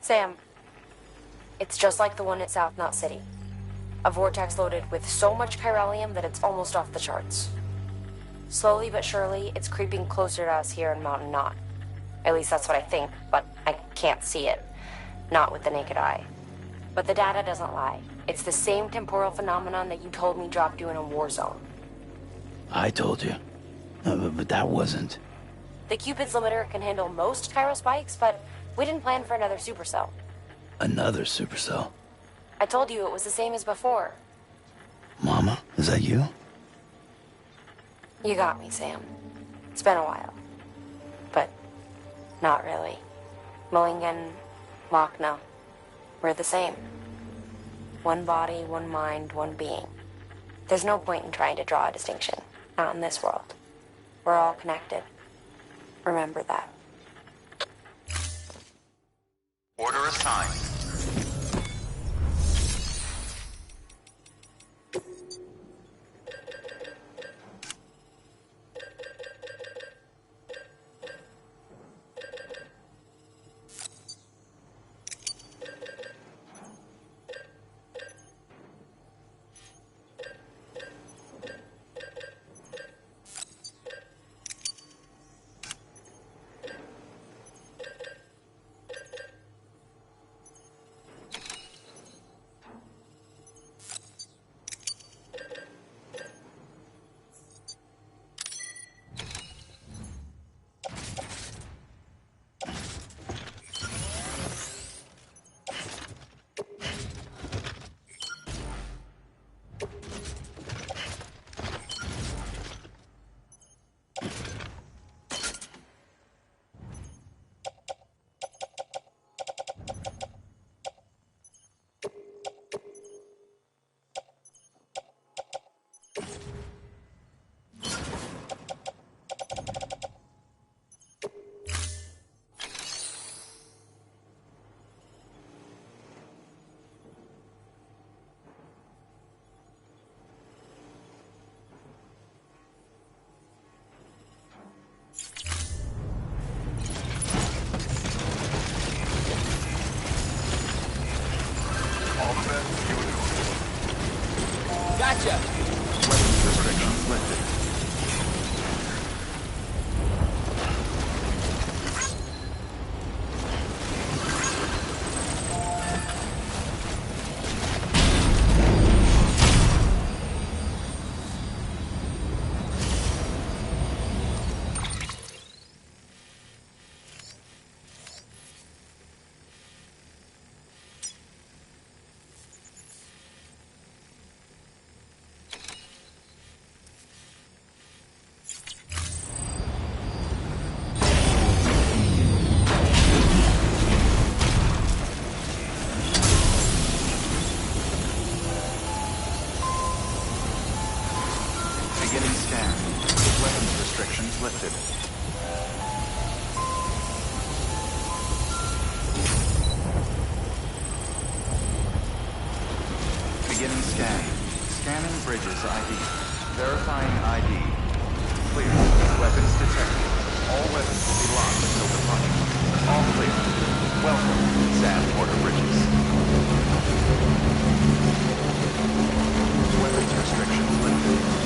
Sam, it's just like the one at South Knot City. A vortex loaded with so much chiralium that it's almost off the charts. Slowly but surely, it's creeping closer to us here in Mountain Knot. At least that's what I think, but I can't see it. Not with the naked eye. But the data doesn't lie. It's the same temporal phenomenon that you told me dropped you in a war zone. I told you. But that wasn't... The Cupid's limiter can handle most chiral spikes, but we didn't plan for another supercell. Another supercell? I told you it was the same as before. Mama, is that you? You got me, Sam. It's been a while. But not really. Mulligan, Lochna, we're the same. One body, one mind, one being. There's no point in trying to draw a distinction. Not in this world. We're all connected. Remember that. Order assigned. Gotcha! Weapons restrictions lifted. Beginning scan. Weapons restrictions lifted. Beginning scan. Scanning bridges ID. Verifying ID. Clear. Weapons detected. All weapons will be locked until departure. All clear. Welcome, Sam Porter Bridges. Weapons restrictions lifted.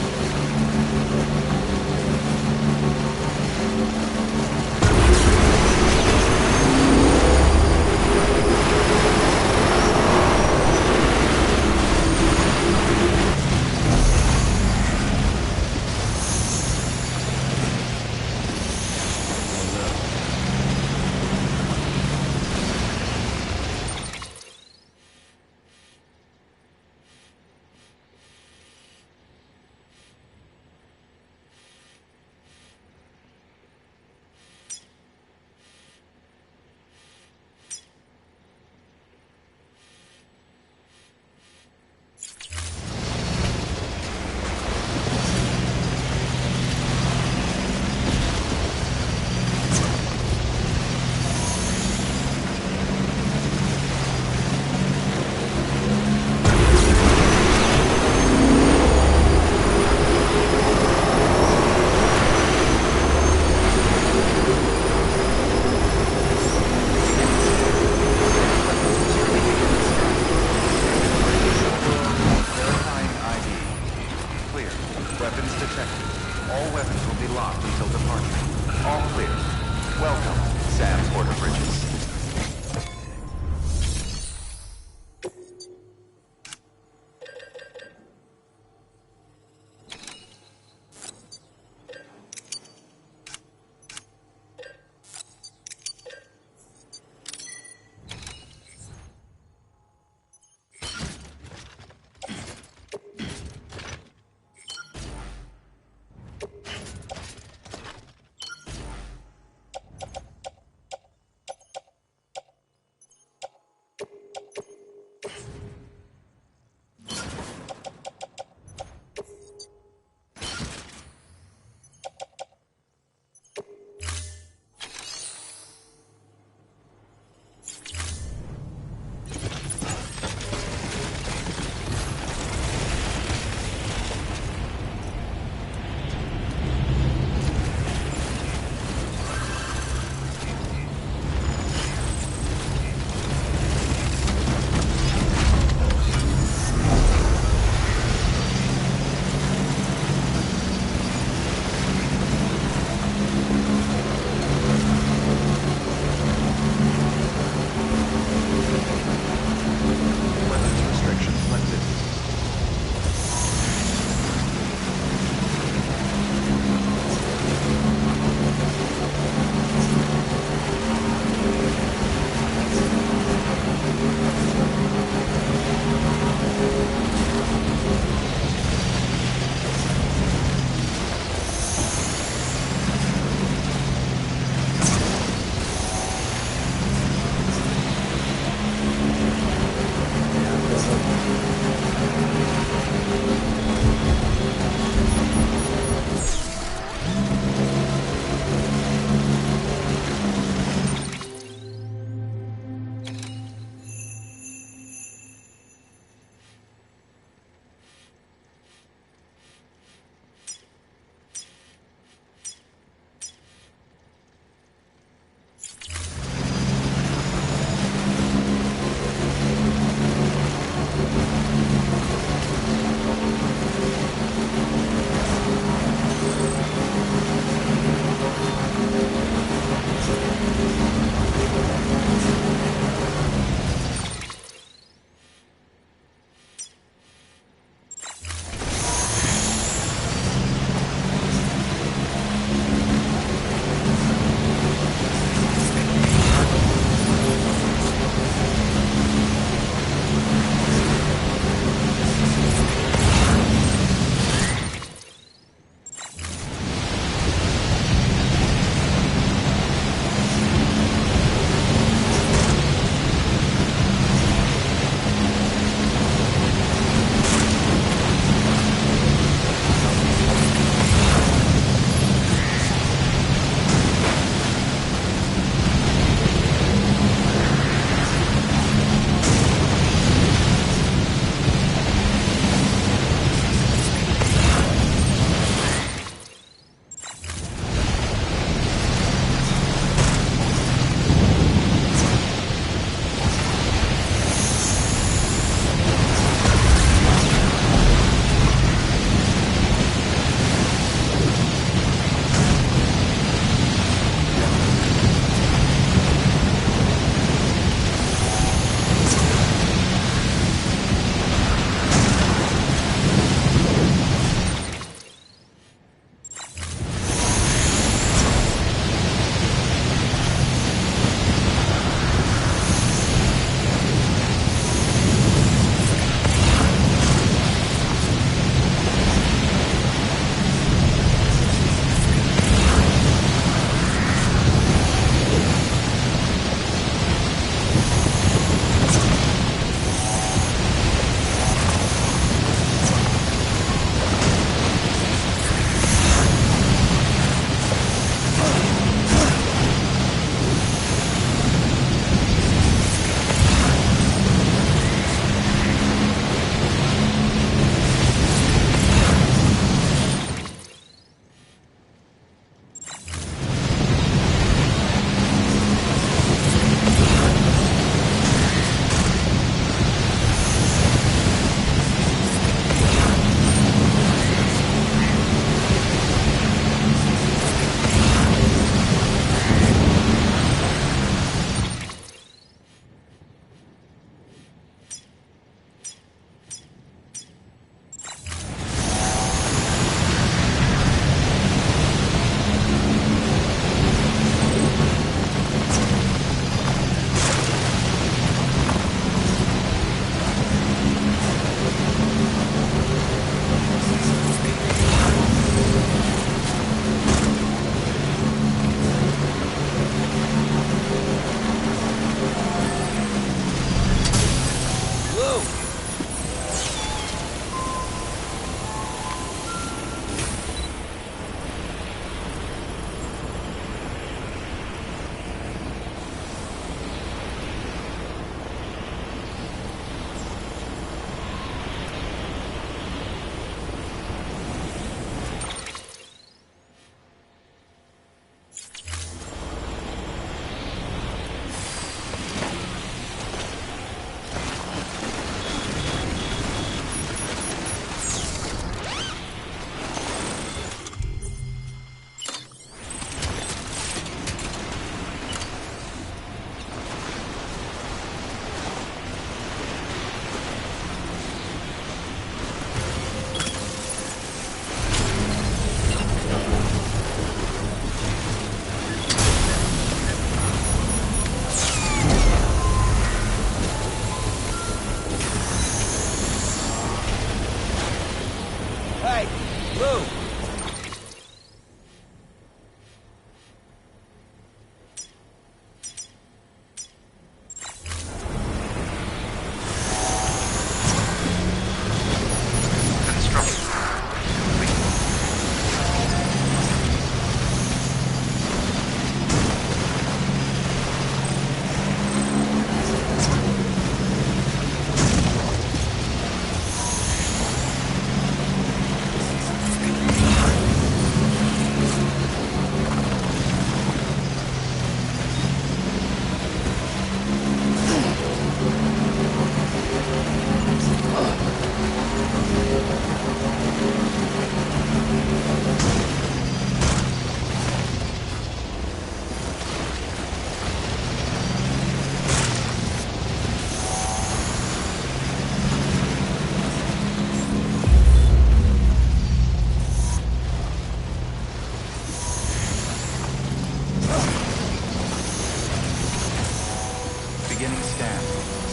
scan.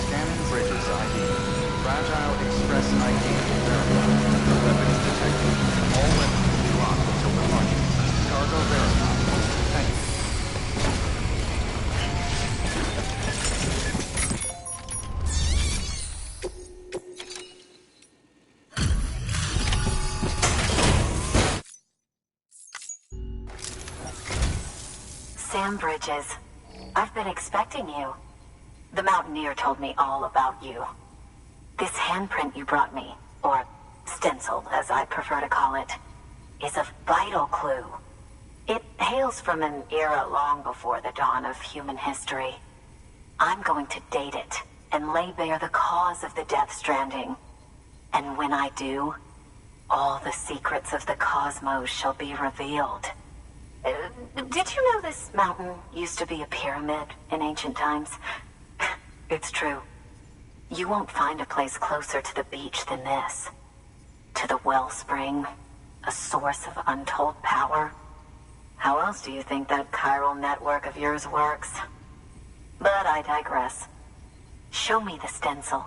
Scanning bridges ID. Fragile Express ID verified. Weapons detected. All weapons will be locked until departure. Cargo verified. Thank you. Sam Bridges, I've been expecting you. The Mountaineer told me all about you. This handprint you brought me, or stencil as I prefer to call it, is a vital clue. It hails from an era long before the dawn of human history. I'm going to date it and lay bare the cause of the Death Stranding. And when I do, all the secrets of the cosmos shall be revealed. Did you know this mountain used to be a pyramid in ancient times? It's true. You won't find a place closer to the beach than this. To the wellspring, a source of untold power. How else do you think that chiral network of yours works? But I digress. Show me the stencil.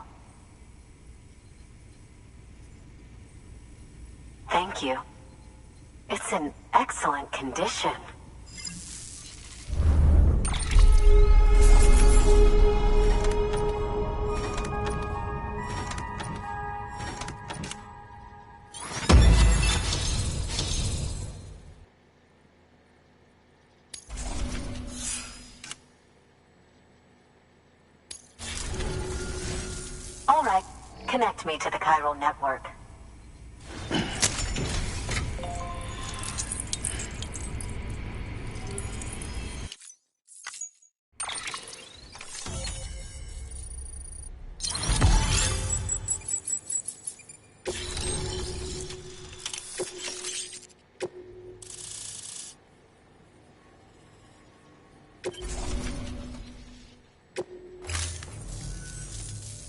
Thank you. It's in excellent condition. All right, connect me to the chiral network.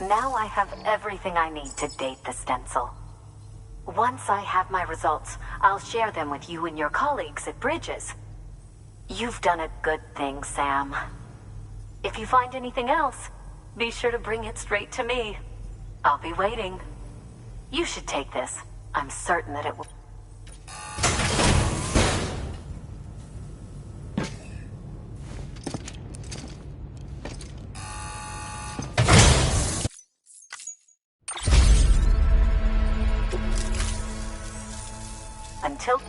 Now I have everything I need to date the stencil. Once I have my results, I'll share them with you and your colleagues at Bridges. You've done a good thing, Sam. If you find anything else, be sure to bring it straight to me. I'll be waiting. You should take this. I'm certain that it will... Until...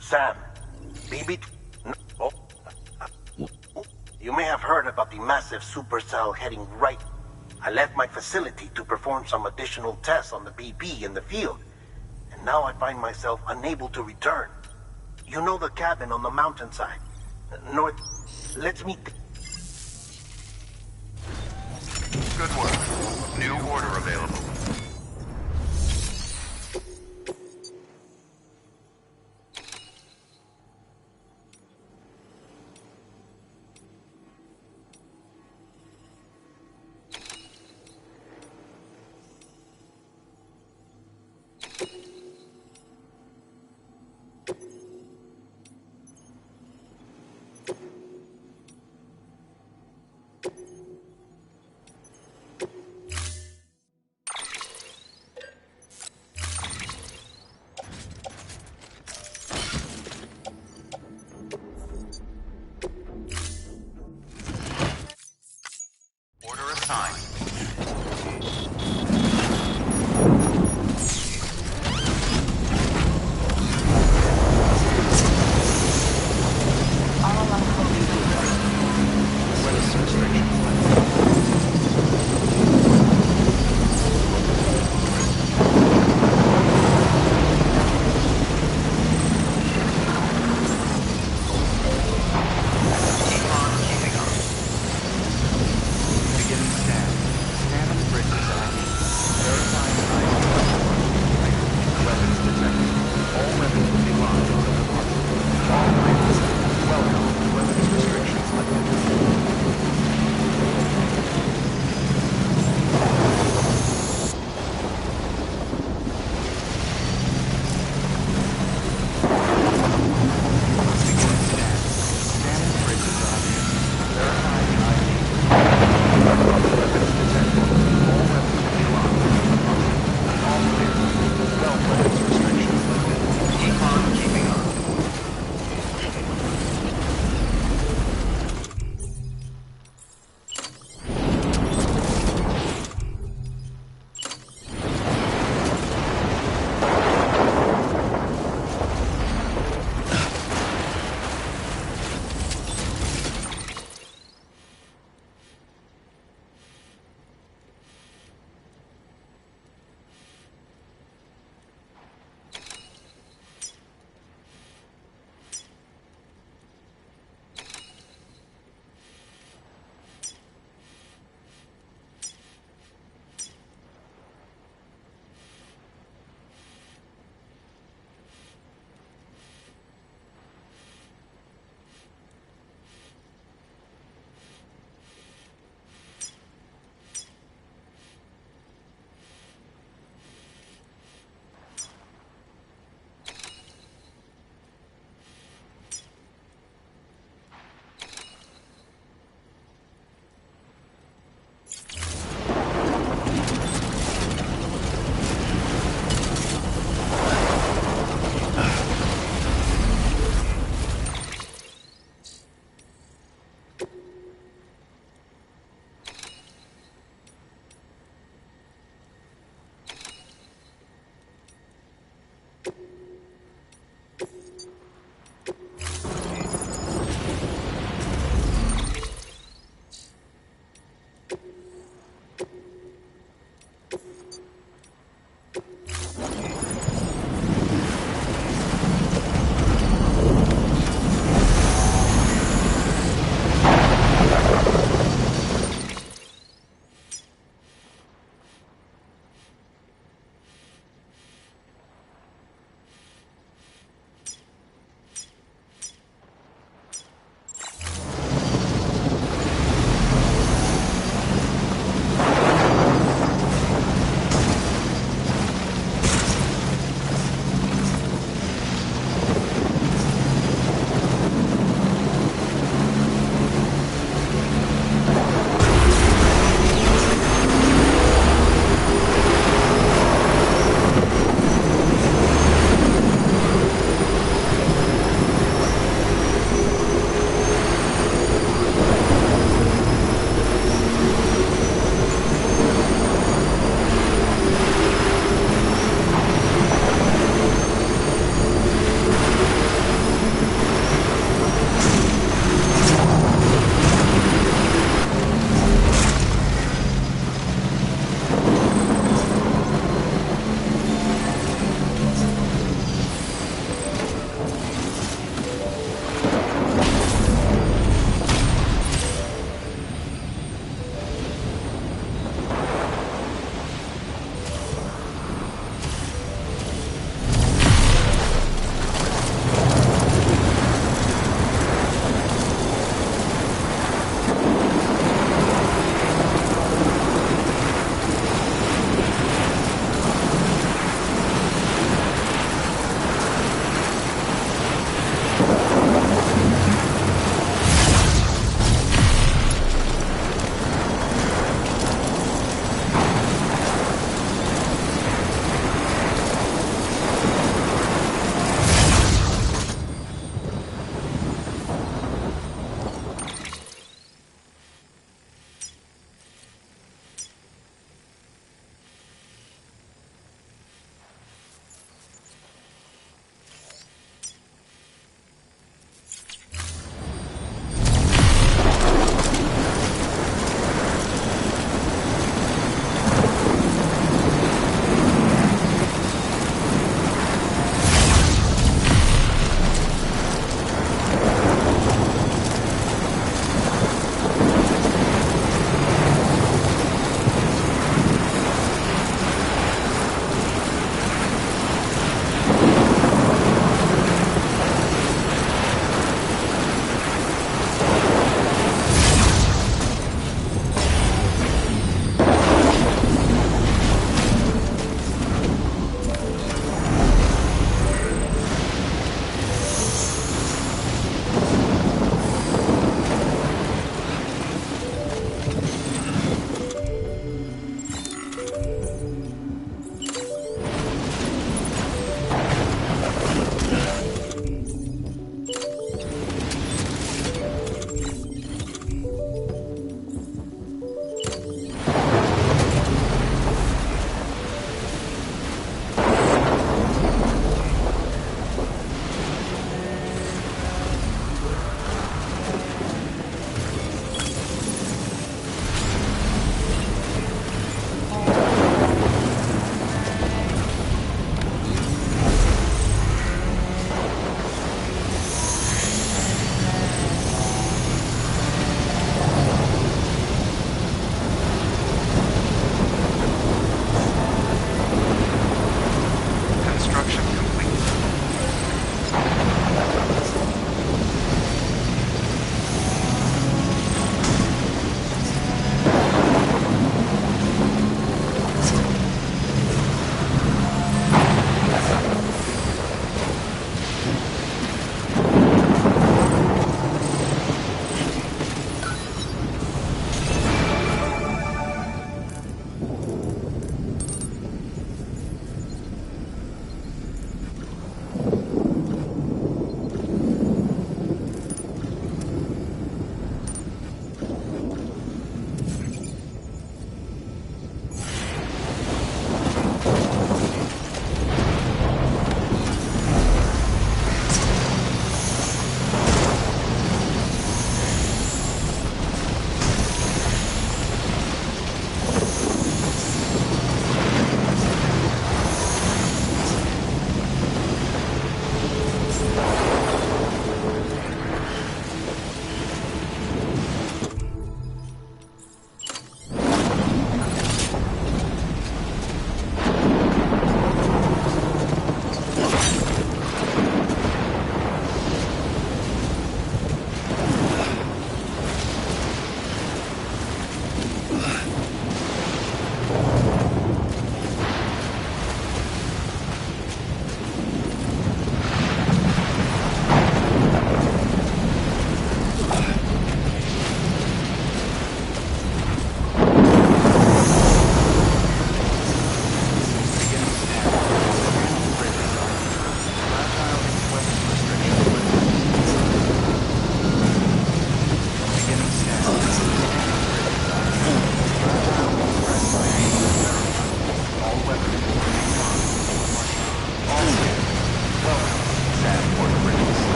Sam, BB... Oh. You may have heard about the massive supercell heading right. I left my facility to perform some additional tests on the BB in the field, and now I find myself unable to return. You know the cabin on the mountainside? North... Let's meet... Good work. New order available. Beginning scan.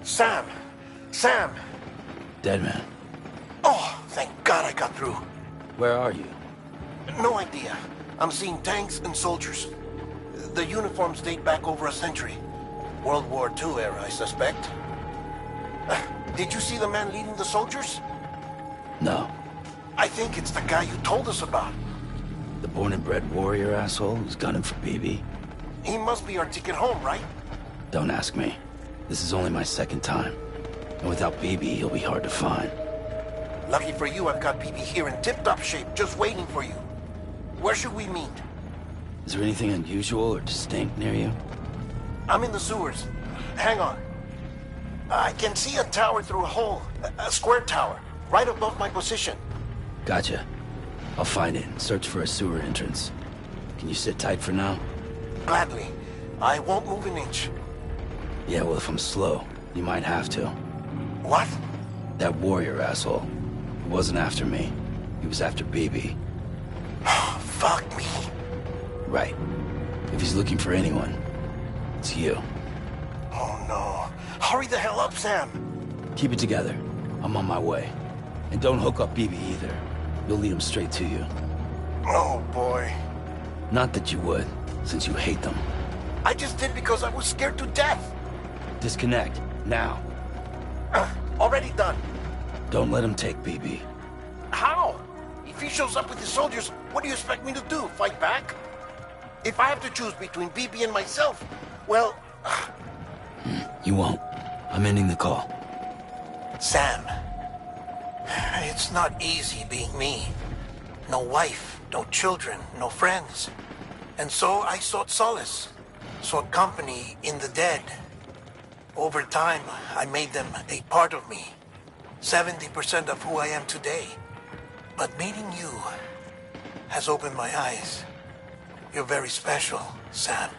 Sam! Sam! Dead man. Oh, thank God I got through. Where are you? No idea. I'm seeing tanks and soldiers. The uniforms date back over a century. World War II era, I suspect. Did you see the man leading the soldiers? No. I think it's the guy you told us about. The born and bred warrior asshole who's gunning for BB? He must be our ticket home, right? Don't ask me. This is only my second time. And without BB, he'll be hard to find. Lucky for you, I've got BB here in tip-top shape, just waiting for you. Where should we meet? Is there anything unusual or distinct near you? I'm in the sewers. Hang on. I can see a tower through a hole. A square tower, right above my position. Gotcha. I'll find it and search for a sewer entrance. Can you sit tight for now? Gladly. I won't move an inch. Yeah, well, if I'm slow, you might have to. What? That warrior asshole. He wasn't after me. He was after BB. Fuck me. Right. If he's looking for anyone, it's you. Oh no. Hurry the hell up, Sam. Keep it together. I'm on my way. And don't hook up BB either. You'll lead him straight to you. Oh boy. Not that you would, since you hate them. I just did because I was scared to death. Disconnect, now. Already done. Don't let him take BB. How? If he shows up with his soldiers, what do you expect me to do? Fight back? If I have to choose between BB and myself, well... You won't. I'm ending the call. Sam, it's not easy being me. No wife, no children, no friends. And so I sought solace, sought company in the dead. Over time, I made them a part of me. 70% of who I am today. But meeting you has opened my eyes. You're very special, Sam.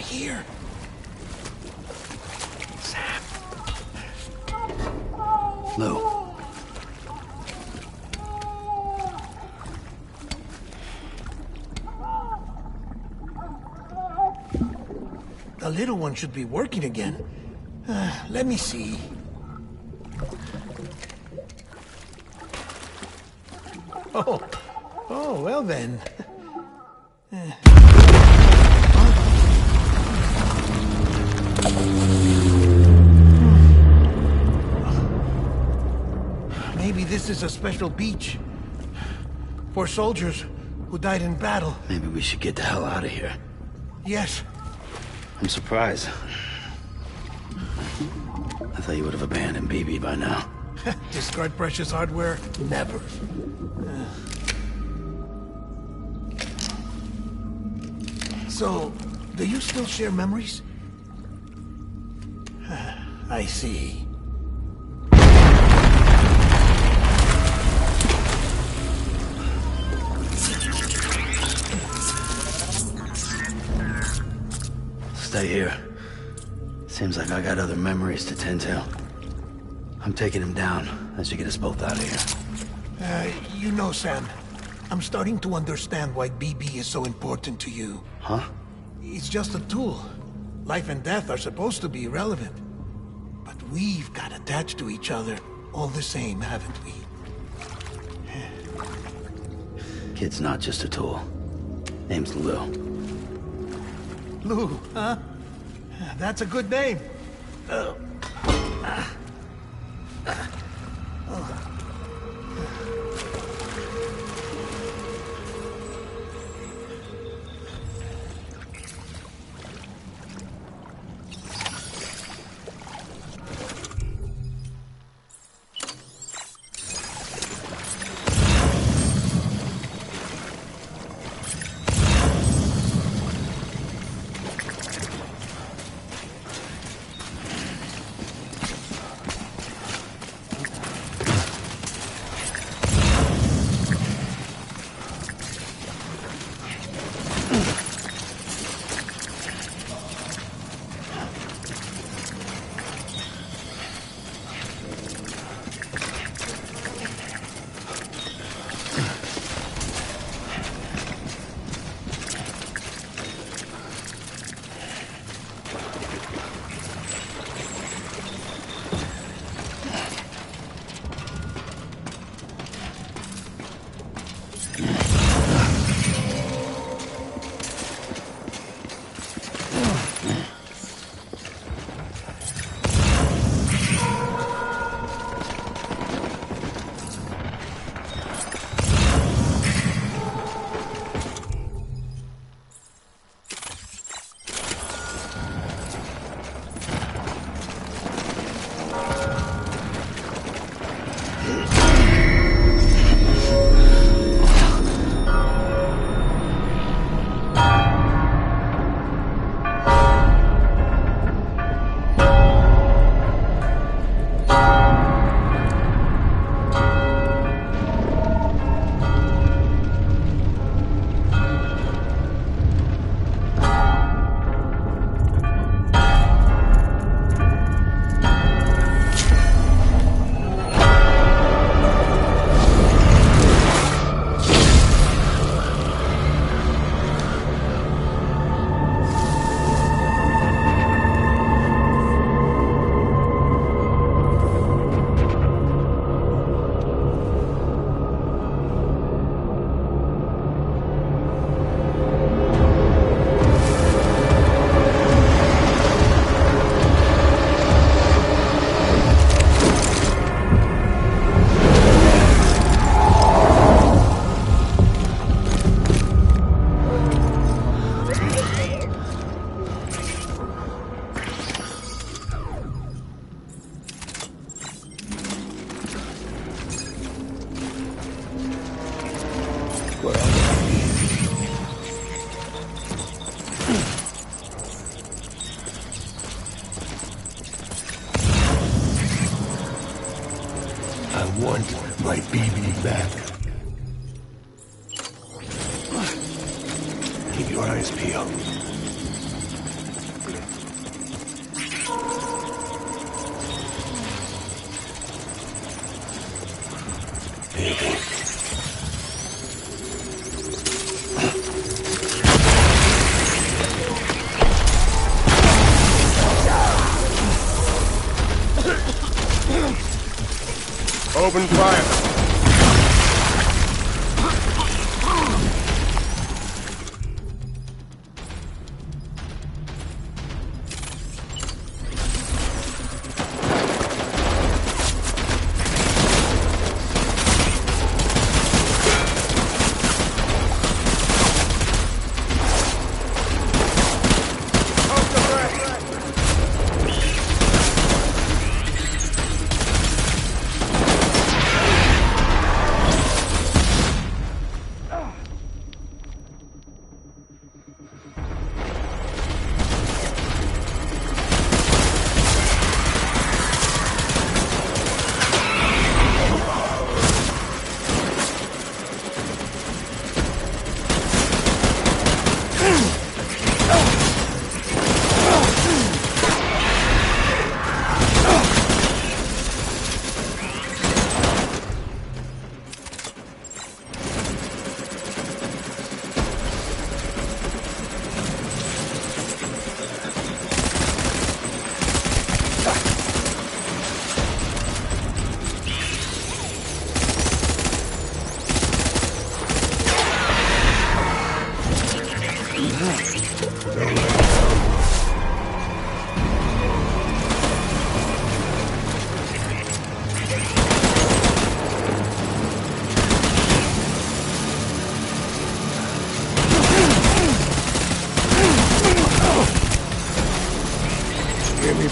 here. Sam. Lou. The little one should be working again. Let me see. Oh, well then. Maybe this is a special beach for soldiers who died in battle. Maybe we should get the hell out of here. Yes. I'm surprised. I thought you would have abandoned BB by now. Discard precious hardware? Never. So, do you still share memories? I see. Stay here. Seems like I got other memories to tend to. I'm taking him down as you get us both out of here. You know, Sam, I'm starting to understand why BB is so important to you. Huh? It's just a tool. Life and death are supposed to be irrelevant. But we've got attached to each other all the same, haven't we? Kid's not just a tool. Name's Lou. Lou, huh? That's a good name. I want my BB back. Keep your eyes peeled. open fire.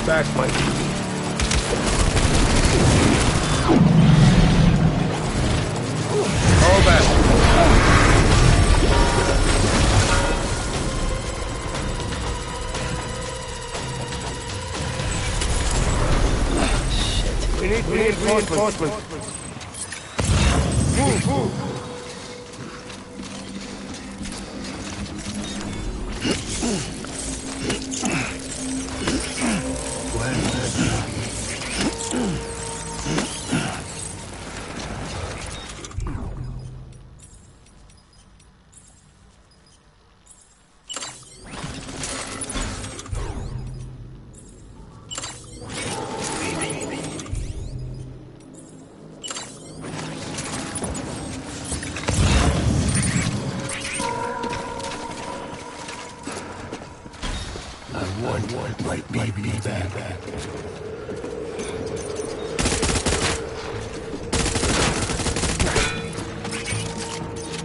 Back, my All back. Shit. We need reinforcements. Move. My baby back.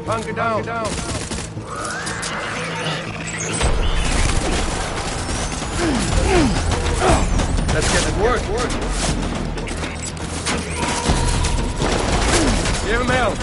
Hunker down. Let's get to work. Give him help.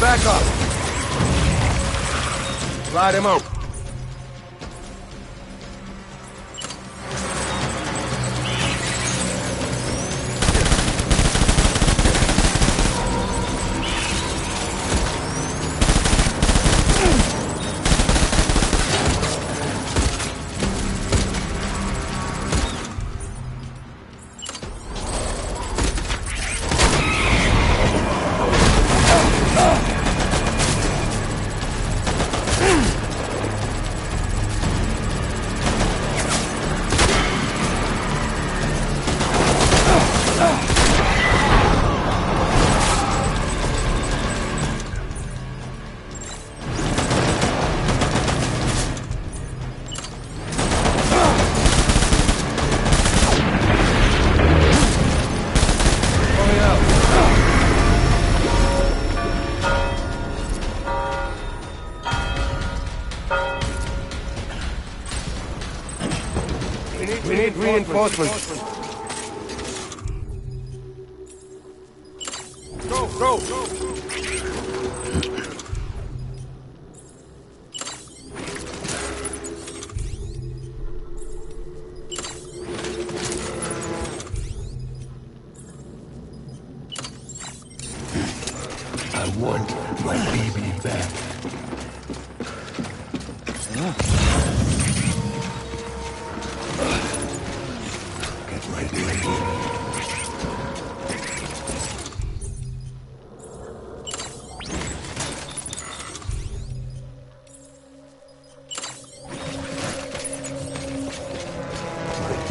back up. Slide him out. We need reinforcements. Go! I want my baby back. Get my baby.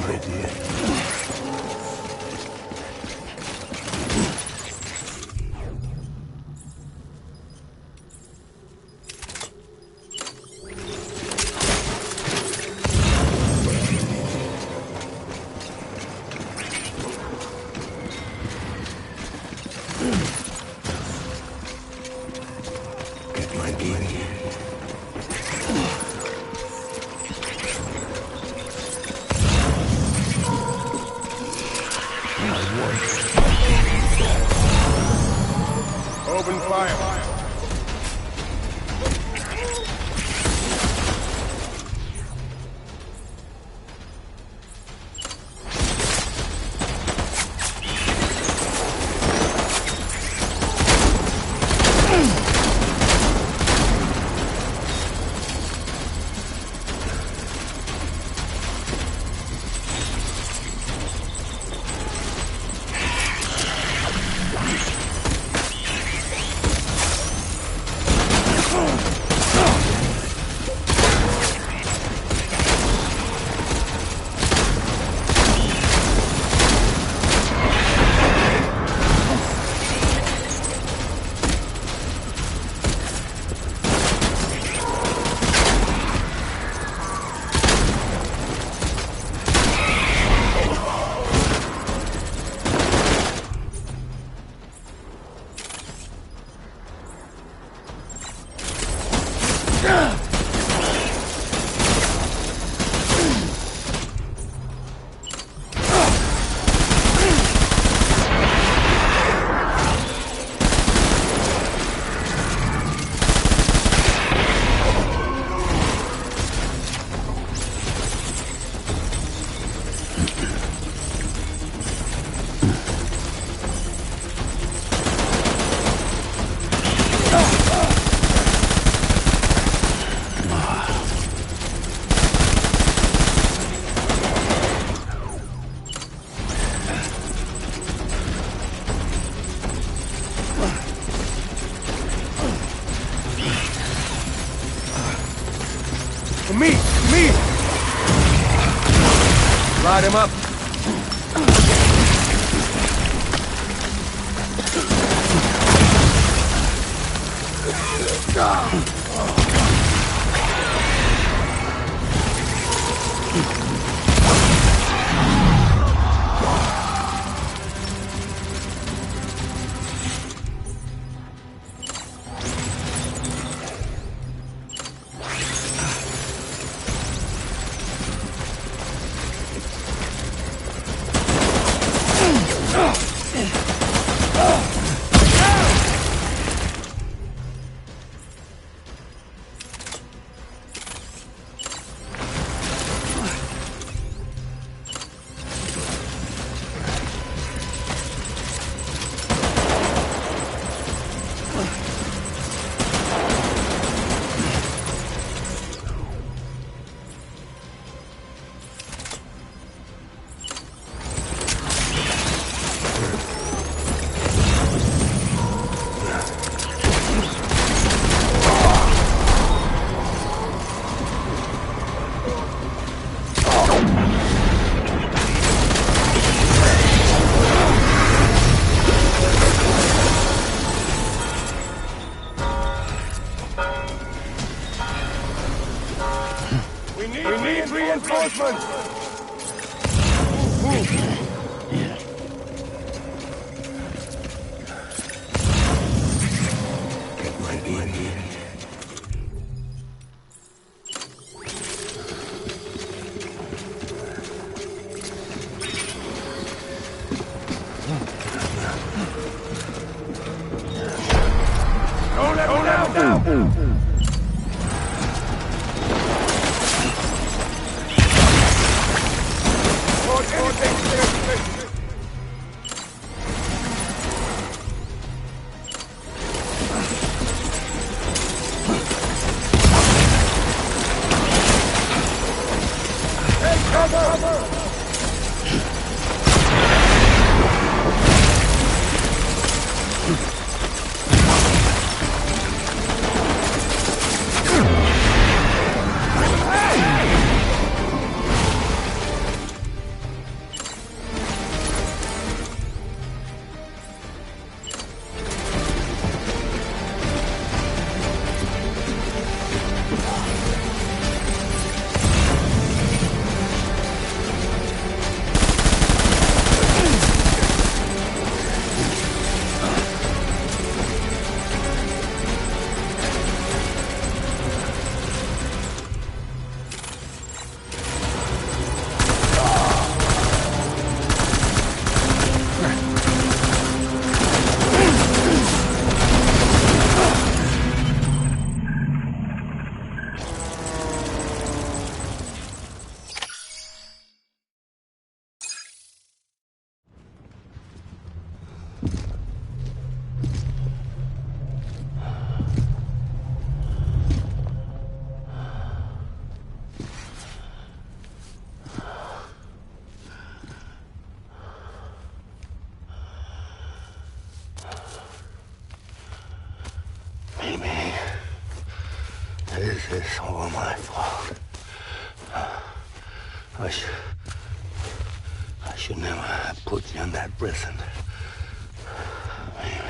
My dear. Get my baby. Open fire. Me! Light him up. We need reinforcements! Move! Yeah. Get my BB. Don't let him down! Maybe this is all my fault. I should never have put you in that prison. Maybe.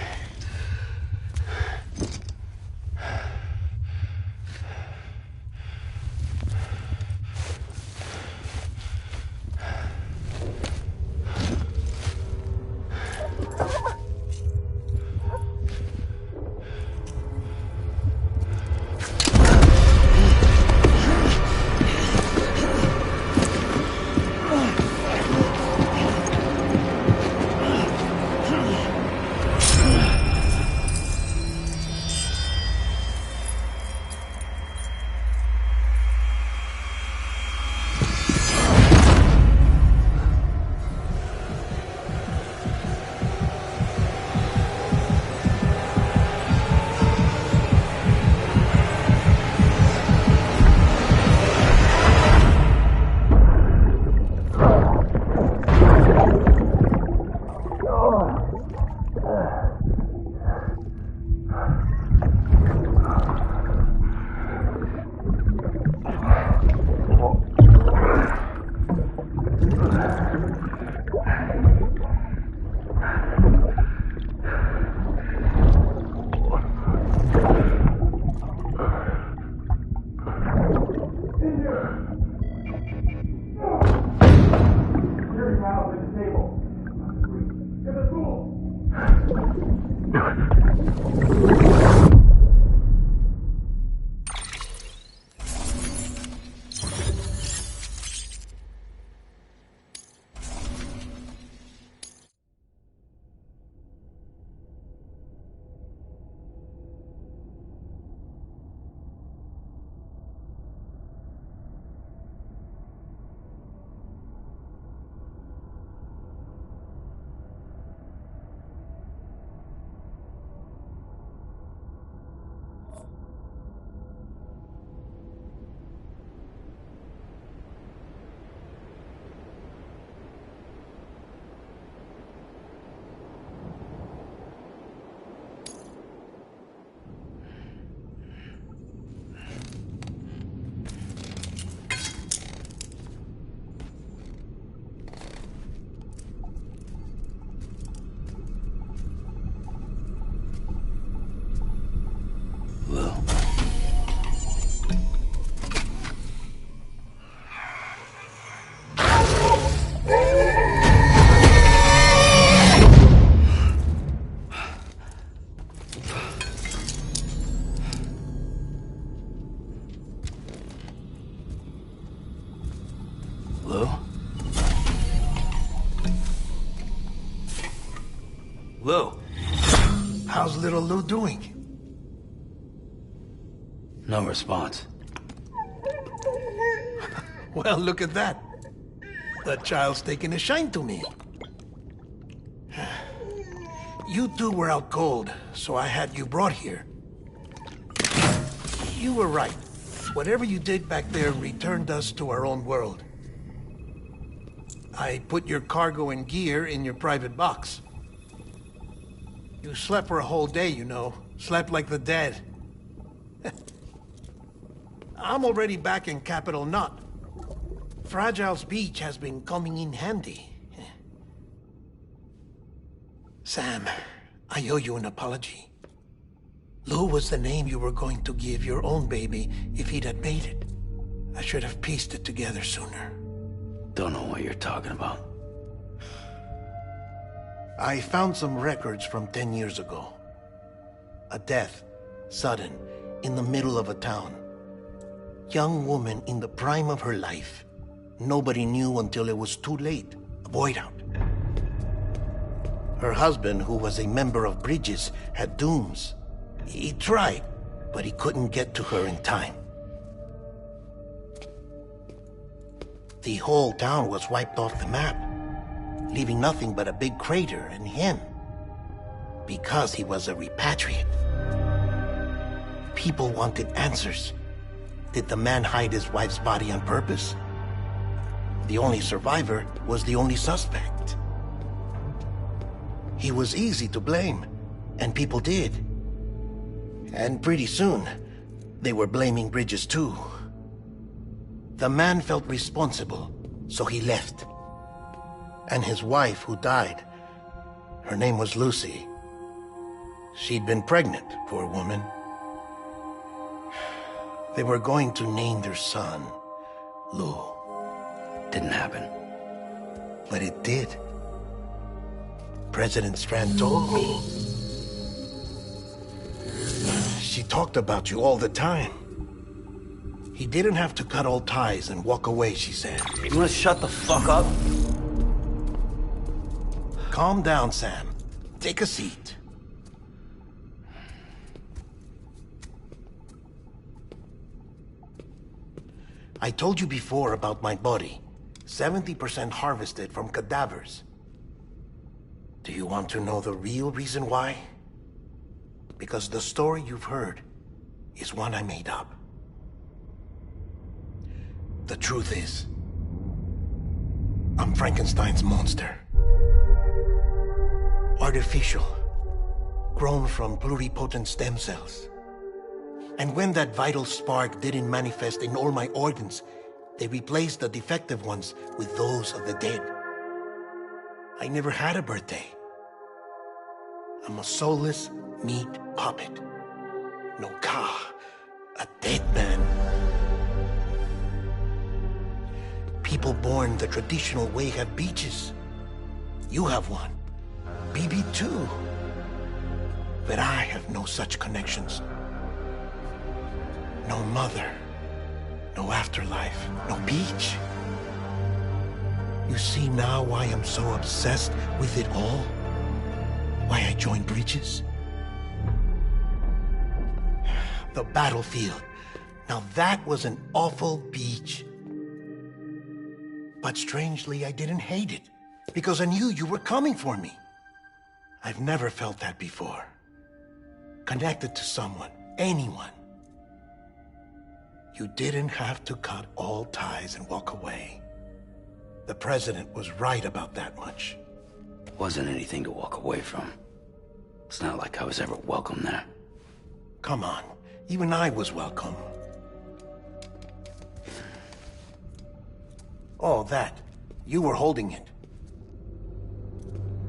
Lou? Lou? How's little Lou doing? No response. Well, look at that. The child's taking a shine to me. You two were out cold, so I had you brought here. You were right. Whatever you did back there returned us to our own world. I put your cargo and gear in your private box. You slept for a whole day, you know. Slept like the dead. I'm already back in Capital Knot. Fragile's beach has been coming in handy. Sam, I owe you an apology. Lou was the name you were going to give your own baby if he'd had made it. I should have pieced it together sooner. Don't know what you're talking about. I found some records from 10 years ago. A death, sudden, in the middle of a town. Young woman in the prime of her life. Nobody knew until it was too late. A void out. Her husband, who was a member of Bridges, had dooms. He tried, but he couldn't get to her in time. The whole town was wiped off the map, leaving nothing but a big crater and him. Because he was a repatriate. People wanted answers. Did the man hide his wife's body on purpose? The only survivor was the only suspect. He was easy to blame, and people did. And pretty soon, they were blaming Bridges too. The man felt responsible, so he left. And his wife, who died, her name was Lucy. She'd been pregnant, poor woman. They were going to name their son Lou. Didn't happen. But it did. President Strand told me. She talked about you all the time. He didn't have to cut all ties and walk away, she said. You wanna shut the fuck up? Calm down, Sam. Take a seat. I told you before about my body. 70% harvested from cadavers. Do you want to know the real reason why? Because the story you've heard is one I made up. The truth is, I'm Frankenstein's monster. Artificial, grown from pluripotent stem cells. And when that vital spark didn't manifest in all my organs, they replaced the defective ones with those of the dead. I never had a birthday. I'm a soulless meat puppet. No car, a dead man. People born the traditional way have beaches. You have one. BB too. But I have no such connections. No mother. No afterlife. No beach. You see now why I'm so obsessed with it all? Why I joined Bridges? The battlefield. Now that was an awful beach. But strangely, I didn't hate it. Because I knew you were coming for me. I've never felt that before. Connected to someone, anyone. You didn't have to cut all ties and walk away. The president was right about that much. Wasn't anything to walk away from. It's not like I was ever welcome there. Come on, even I was welcome. Oh, that. You were holding it.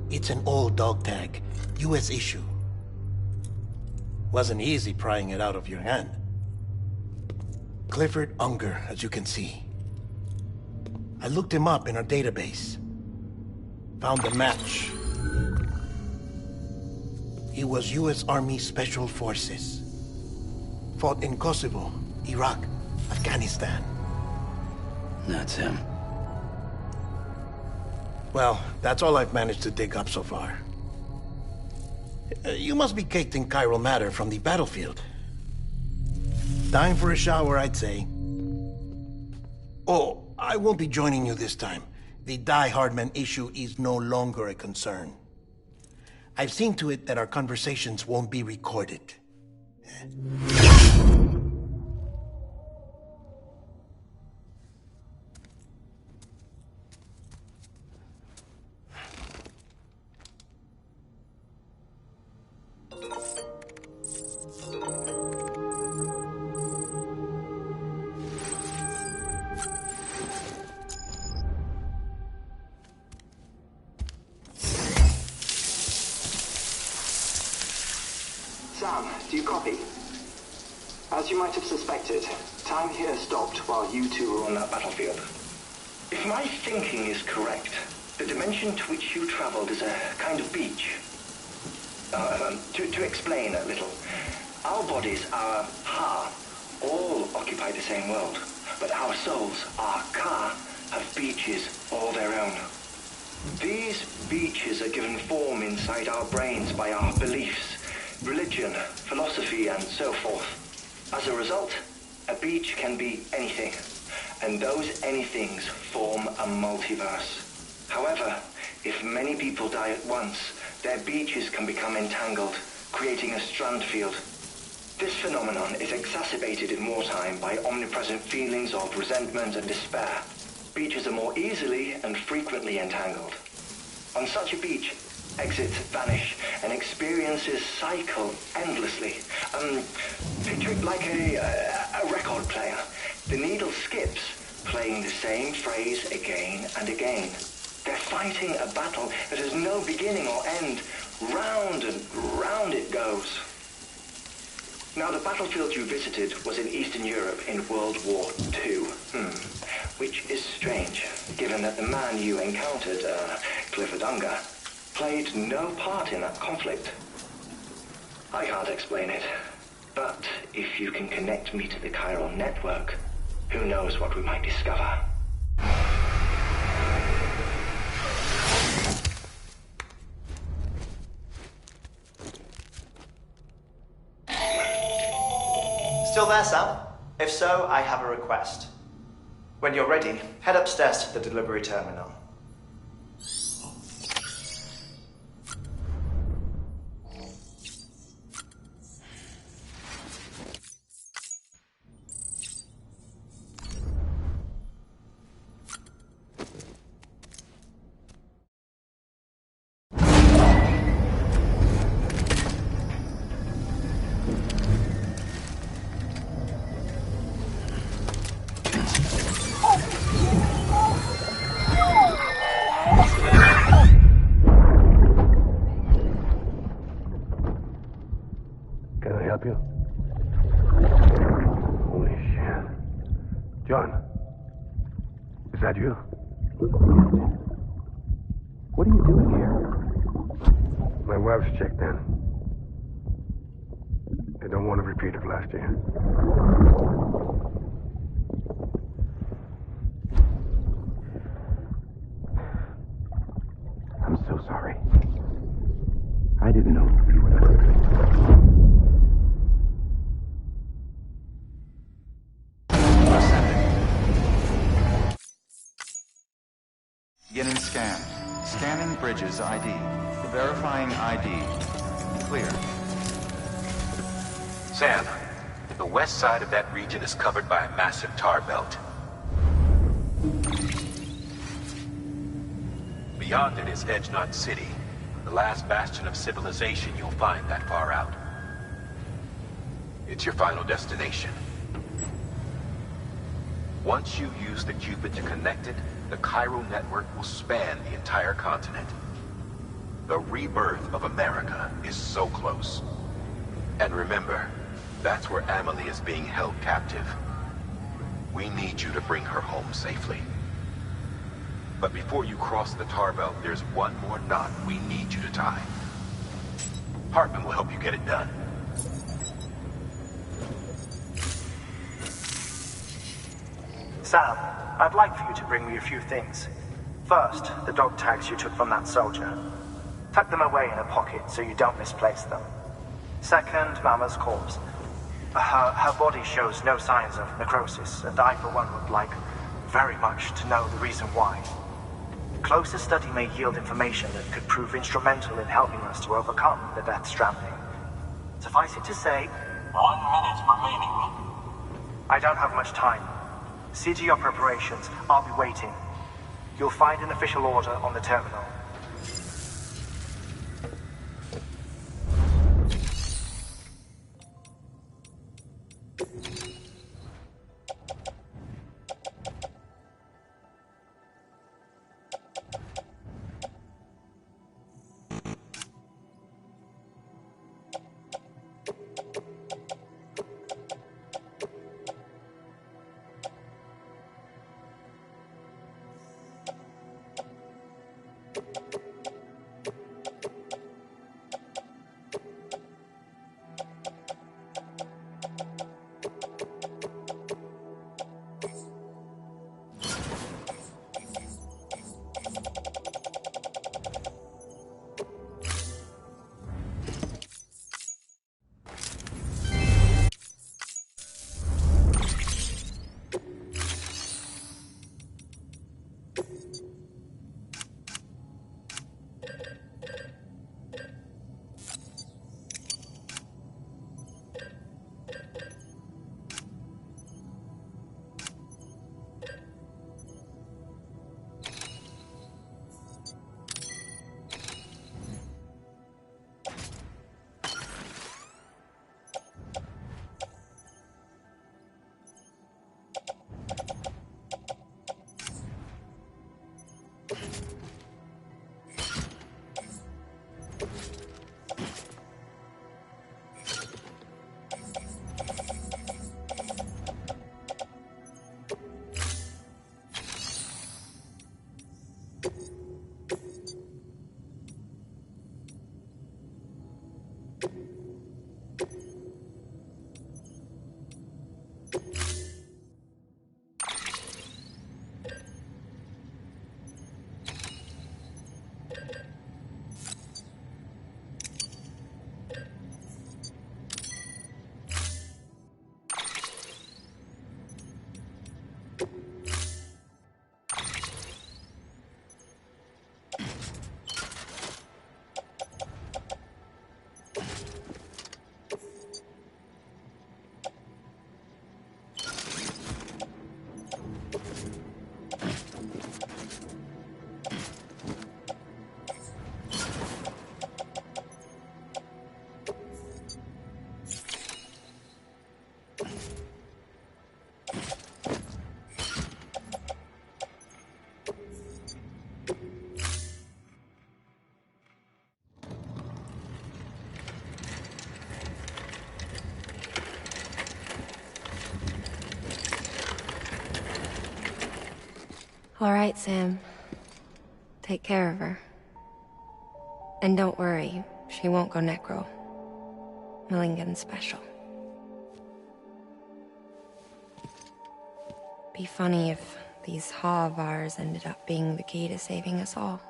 It's an old dog tag, US issue. Wasn't easy prying it out of your hand. Clifford Unger, as you can see. I looked him up in our database. Found a match. He was US Army Special Forces. Fought in Kosovo, Iraq, Afghanistan. That's him. Well, that's all I've managed to dig up so far. You must be caked in chiral matter from the battlefield. Time for a shower, I'd say. Oh, I won't be joining you this time. The Die Hardman issue is no longer a concern. I've seen to it that our conversations won't be recorded. Sam, do you copy? As you might have suspected, time here stopped while you two were on that battlefield. If my thinking is correct, the dimension to which you traveled is a kind of beach. To explain a little, our bodies, our ha, all occupy the same world, but our souls, our ka, have beaches all their own. These beaches are given form inside our brains by our beliefs, religion, philosophy, and so forth. As a result, a beach can be anything, and those anythings form a multiverse. However, if many people die at once, their beaches can become entangled, creating a strand field. This phenomenon is exacerbated in wartime by omnipresent feelings of resentment and despair. Beaches are more easily and frequently entangled. On such a beach, exits vanish and experiences cycle endlessly. Picture it like a record player. The needle skips, playing the same phrase again and again. They're fighting a battle that has no beginning or end. Round and round it goes. Now, the battlefield you visited was in Eastern Europe in World War II. Which is strange, given that the man you encountered, Clifford Unger, played no part in that conflict. I can't explain it, but if you can connect me to the chiral network, who knows what we might discover. Still there, Sam? If so, I have a request. When you're ready, head upstairs to the delivery terminal. What are you doing here? My wife's checked in. I don't want to repeat of last year. I'm so sorry. I didn't know you were that. Getting scanned. Scanning bridges ID. Verifying ID. Clear. Sam, the west side of that region is covered by a massive tar belt. Beyond it is Edge Knot City, the last bastion of civilization you'll find that far out. It's your final destination. Once you use the Cupid to connect it, the chiral network will span the entire continent. The rebirth of America is so close. And remember, that's where Amelie is being held captive. We need you to bring her home safely. But before you cross the tar belt, there's one more knot we need you to tie. Hartman will help you get it done. Sam, I'd like for you to bring me a few things. First, the dog tags you took from that soldier. Tuck them away in a pocket so you don't misplace them. Second, Mama's corpse. Her body shows no signs of necrosis, and I, for one, would like very much to know the reason why. Closer study may yield information that could prove instrumental in helping us to overcome the Death Stranding. Suffice it to say, 1 minute remaining. I don't have much time. See to your preparations. I'll be waiting. You'll find an official order on the terminal. All right, Sam. Take care of her. And don't worry, she won't go necro. Millington's special. Be funny if these Ha of ours ended up being the key to saving us all.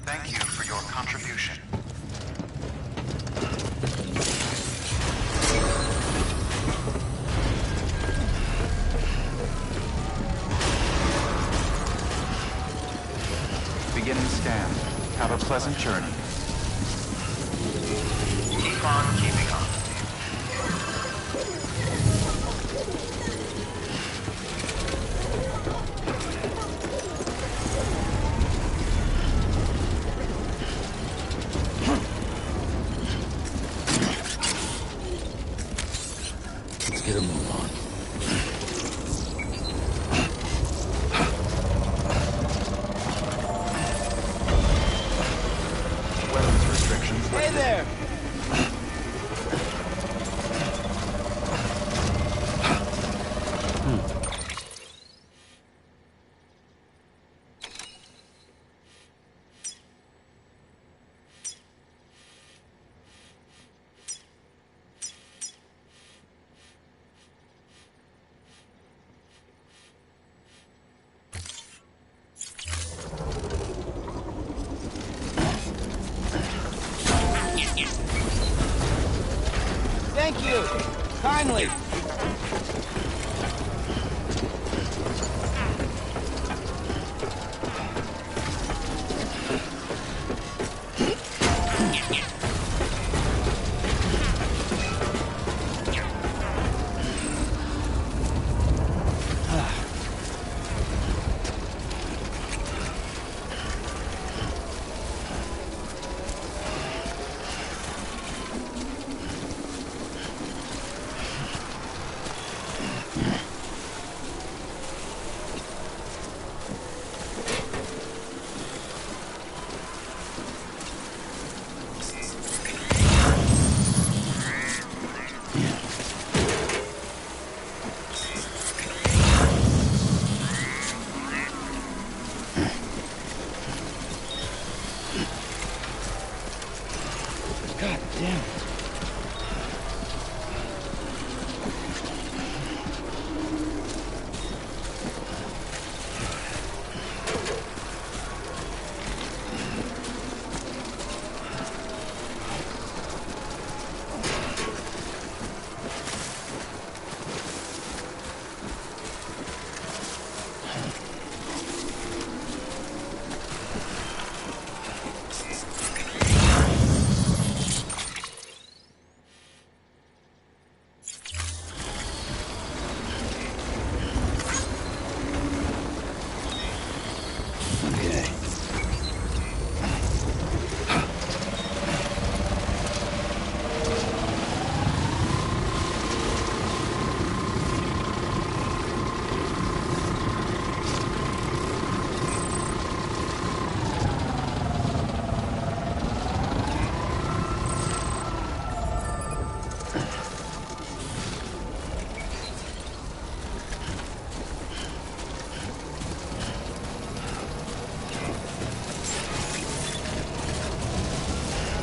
Thank you for your contribution. Beginning scan. Have a pleasant journey. Keep on keeping on. Get a move on. Weapons restrictions. Hey there! Thank you! Kindly! God damn it.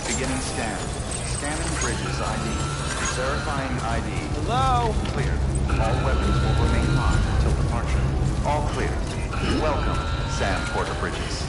Beginning scan. Scanning bridges ID. Verifying ID. Hello? Clear. All weapons will remain locked until departure. All clear. Welcome, Sam Porter Bridges.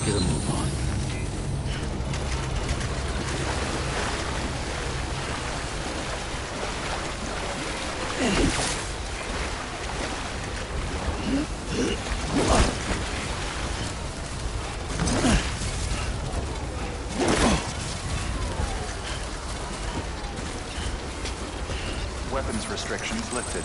Get a move on. Weapons restrictions lifted.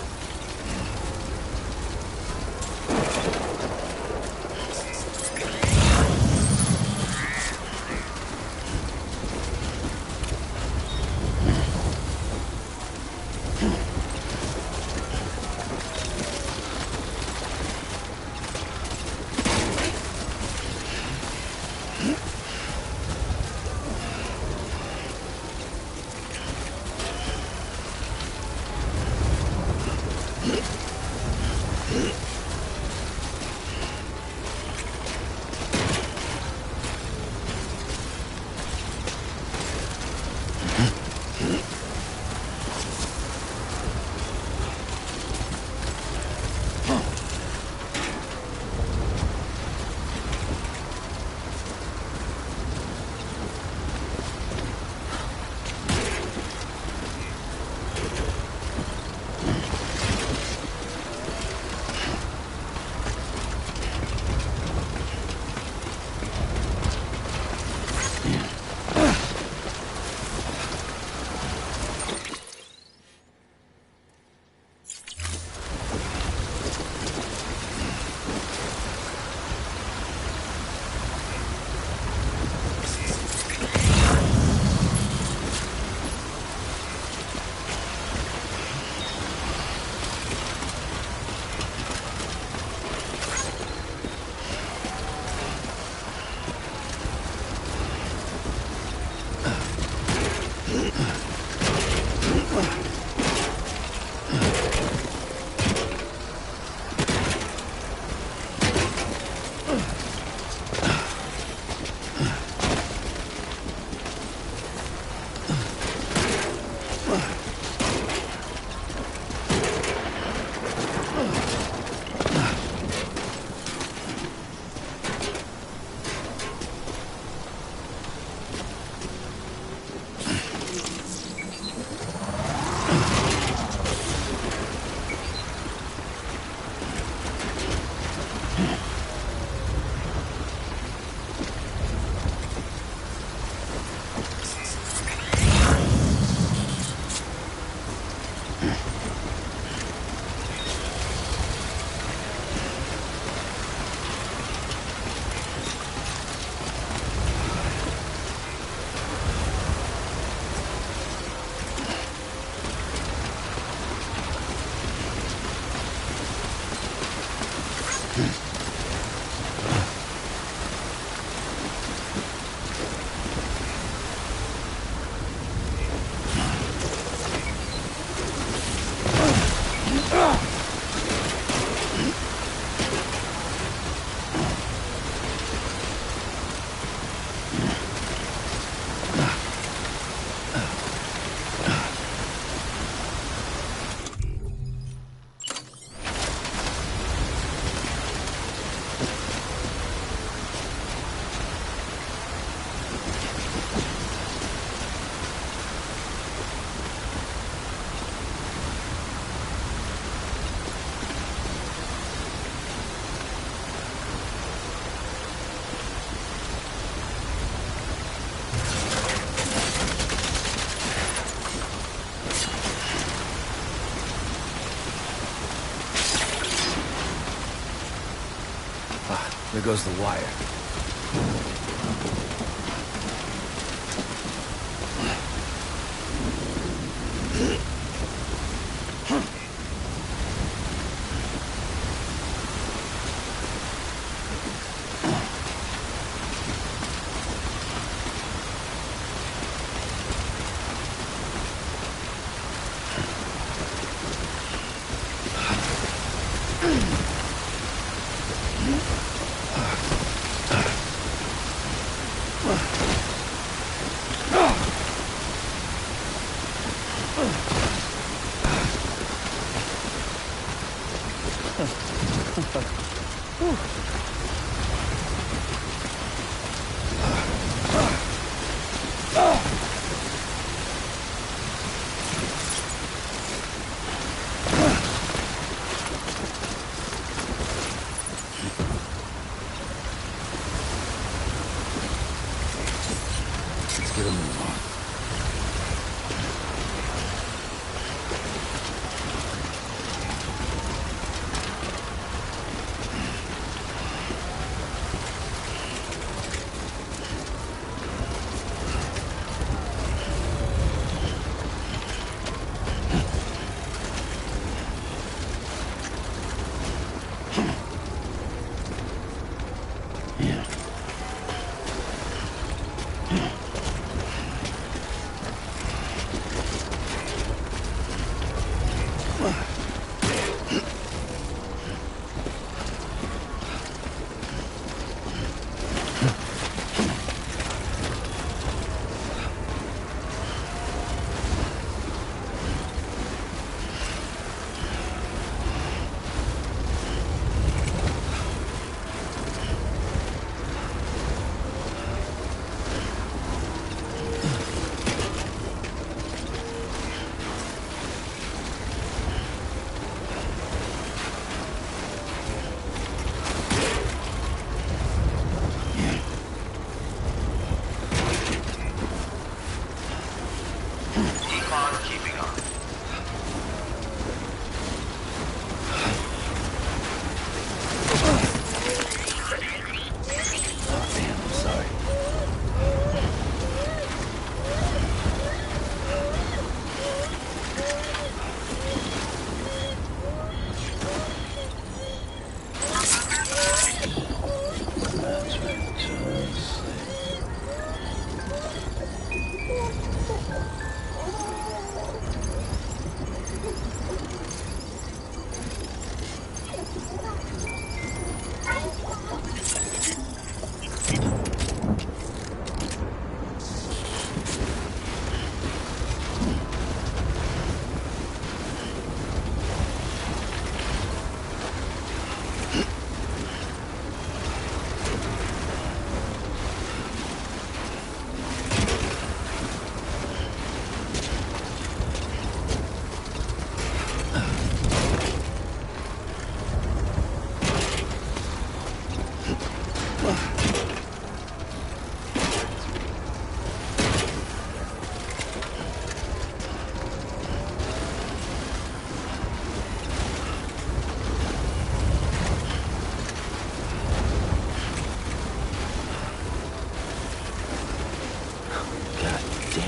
There goes the wire.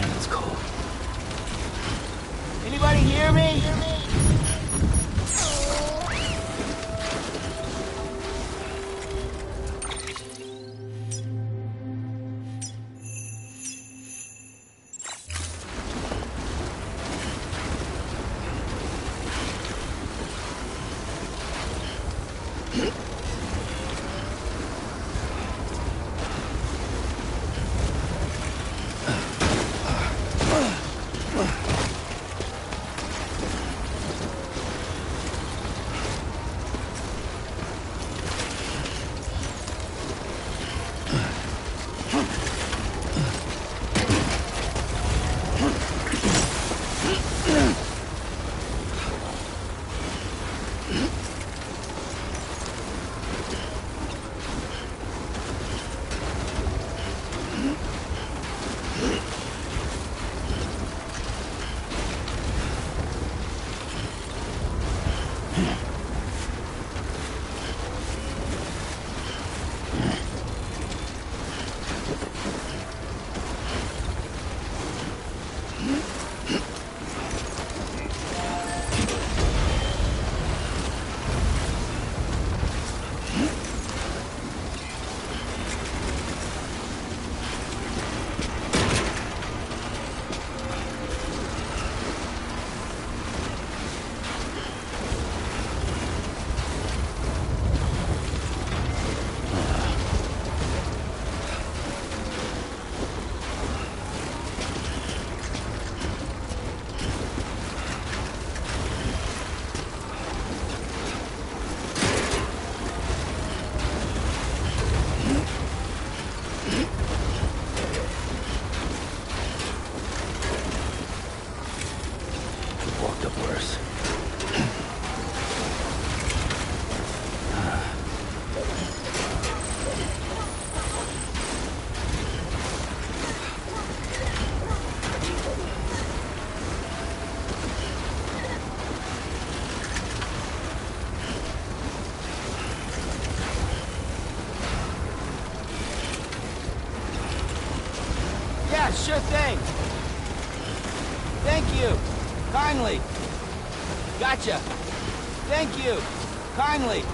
Damn, it's cold. Anybody hear me? Sure thing. Thank you. Kindly. Gotcha. Thank you. Kindly.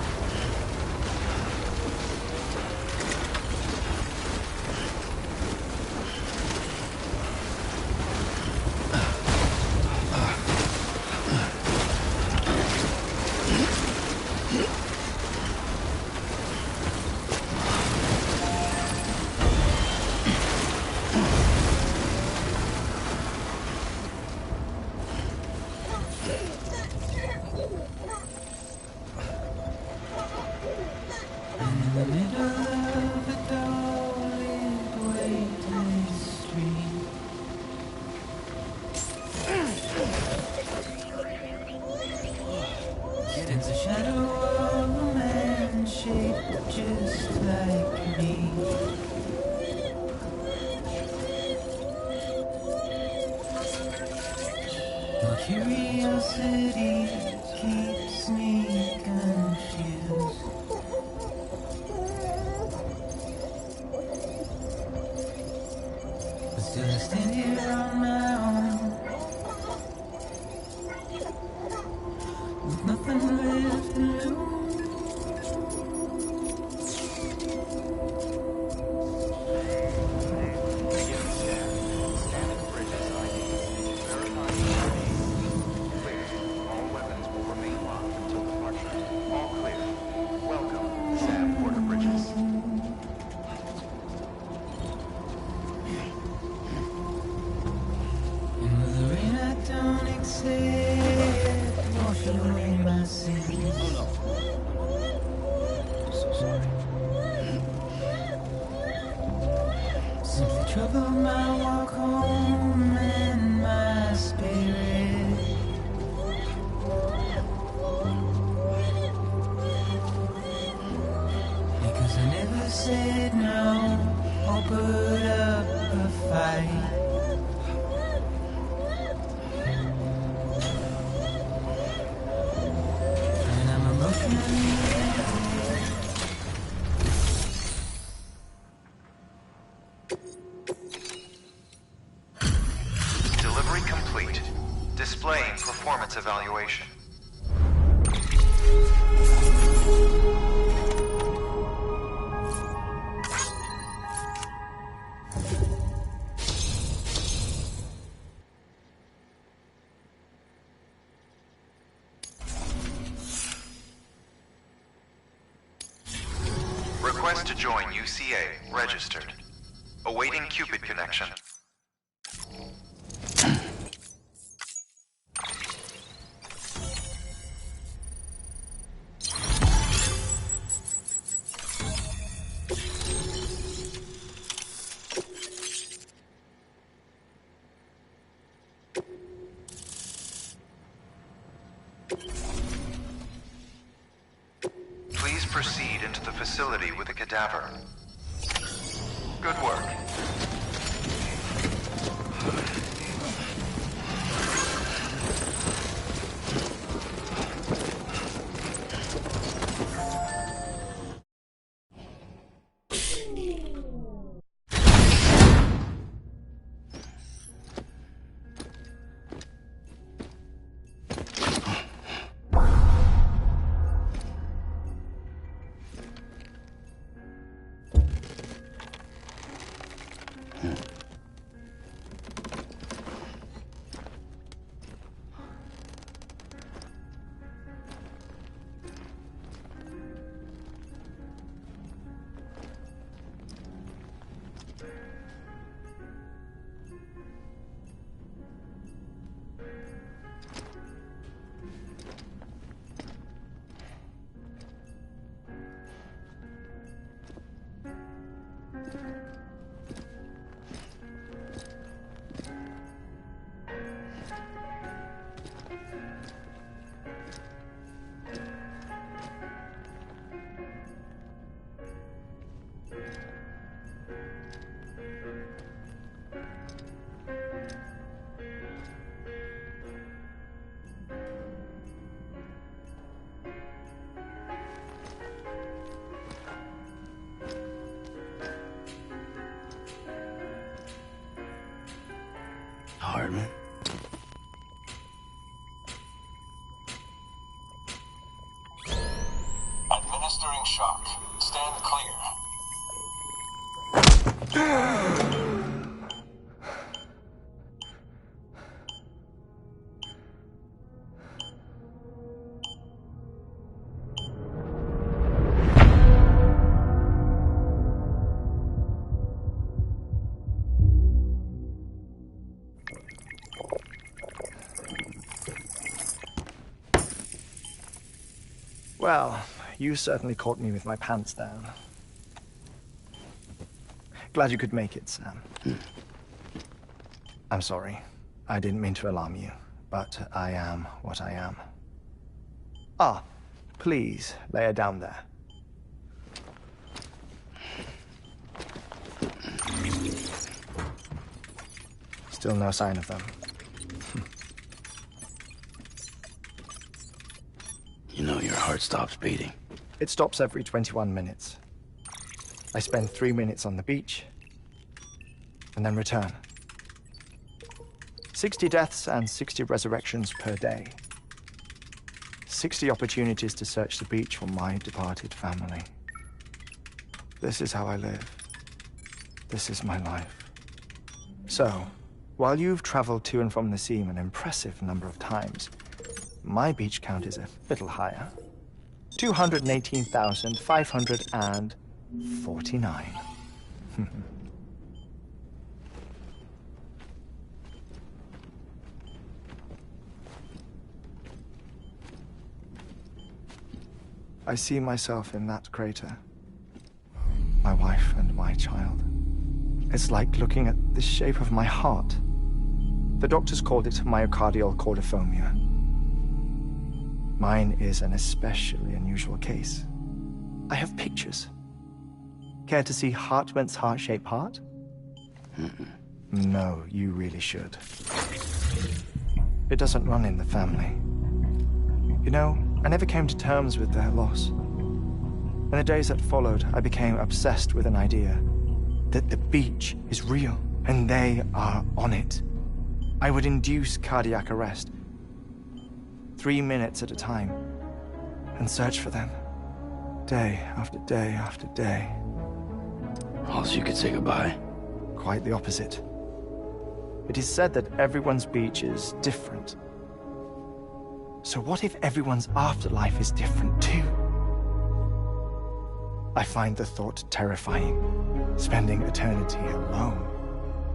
Curiosity keeps me confused. But still I stand here on my own, with nothing left to lose. Don't accept, wash away my sins. Delivery complete. Displaying performance evaluation. Request to join UCA. Registered. Awaiting Cupid connection. Please proceed into the facility with a cadaver. Good work. Hardman. Administering shock. Stand clear. Well, you certainly caught me with my pants down. Glad you could make it, Sam. I'm sorry. I didn't mean to alarm you, but I am what I am. Ah, please, lay her down there. Still no sign of them. You know your heart stops beating. It stops every 21 minutes. I spend 3 minutes on the beach, and then return. 60 deaths and 60 resurrections per day. 60 opportunities to search the beach for my departed family. This is how I live. This is my life. So, while you've traveled to and from the scene an impressive number of times, my beach count is a little higher. 218,549. I see myself in that crater. My wife and my child. It's like looking at the shape of my heart. The doctors called it myocardial cordiformia. Mine is an especially unusual case. I have pictures. Care to see Hartman's heart-shaped heart? No, you really should. It doesn't run in the family. You know, I never came to terms with their loss. In the days that followed, I became obsessed with an idea that the beach is real and they are on it. I would induce cardiac arrest, 3 minutes at a time, and search for them, day after day after day. Also, you could say goodbye. Quite the opposite. It is said that everyone's beach is different. So what if everyone's afterlife is different too? I find the thought terrifying, spending eternity alone,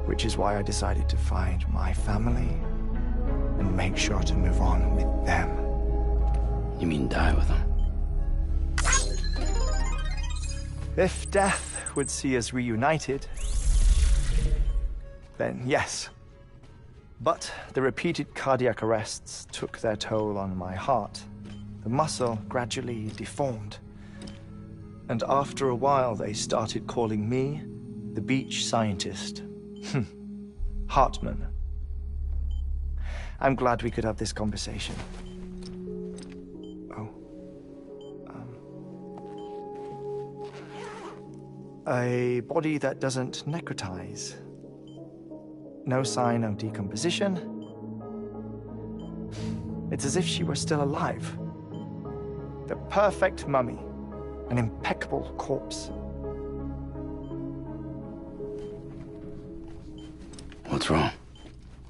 which is why I decided to find my family and make sure to move on with them. You mean die with them? If death would see us reunited, then yes. But the repeated cardiac arrests took their toll on my heart. The muscle gradually deformed. And after a while, they started calling me the beach scientist. Hartman. I'm glad we could have this conversation. A body that doesn't necrotize. No sign of decomposition. It's as if she were still alive. The perfect mummy. An impeccable corpse. What's wrong?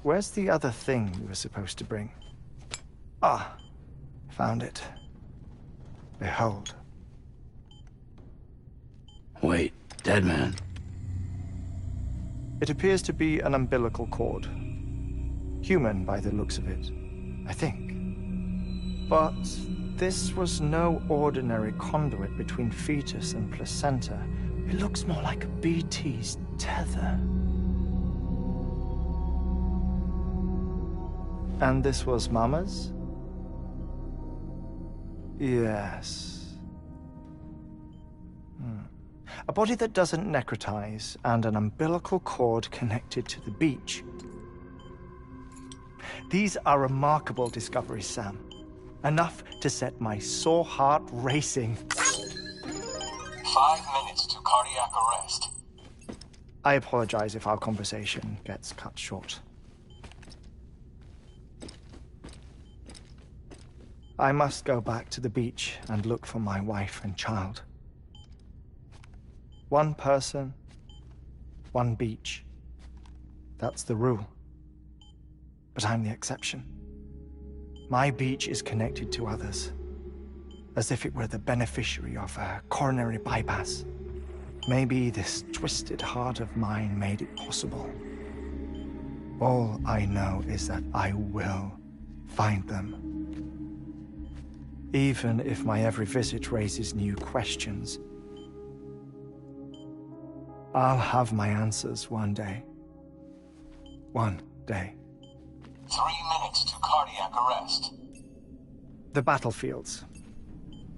Where's the other thing you were supposed to bring? Ah, found it. Behold. Wait, dead man? It appears to be an umbilical cord. Human by the looks of it, I think. But this was no ordinary conduit between fetus and placenta. It looks more like a BT's tether. And this was Mama's? Yes. A body that doesn't necrotize and an umbilical cord connected to the beach. These are remarkable discoveries, Sam. Enough to set my sore heart racing. 5 minutes to cardiac arrest. I apologize if our conversation gets cut short. I must go back to the beach and look for my wife and child. One person, one beach. That's the rule. But I'm the exception. My beach is connected to others, as if it were the beneficiary of a coronary bypass. Maybe this twisted heart of mine made it possible. All I know is that I will find them. Even if my every visit raises new questions, I'll have my answers one day. One day. 3 minutes to cardiac arrest. The battlefields.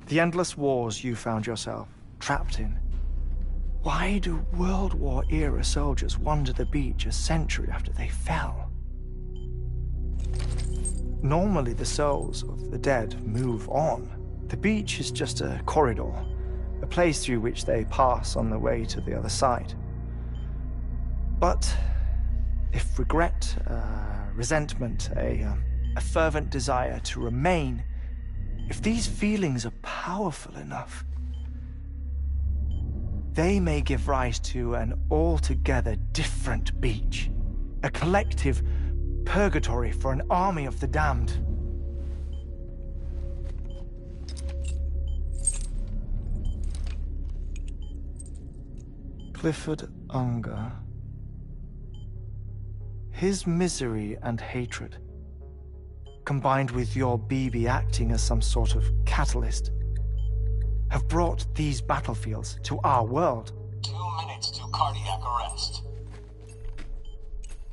The endless wars you found yourself trapped in. Why do World War-era soldiers wander the beach a century after they fell? Normally the souls of the dead move on. The beach is just a corridor, a place through which they pass on the way to the other side. But if regret, resentment, a fervent desire to remain, if these feelings are powerful enough, they may give rise to an altogether different beach, a collective purgatory for an army of the damned. Clifford Unger. His misery and hatred, combined with your BB acting as some sort of catalyst, have brought these battlefields to our world. 2 minutes to cardiac arrest.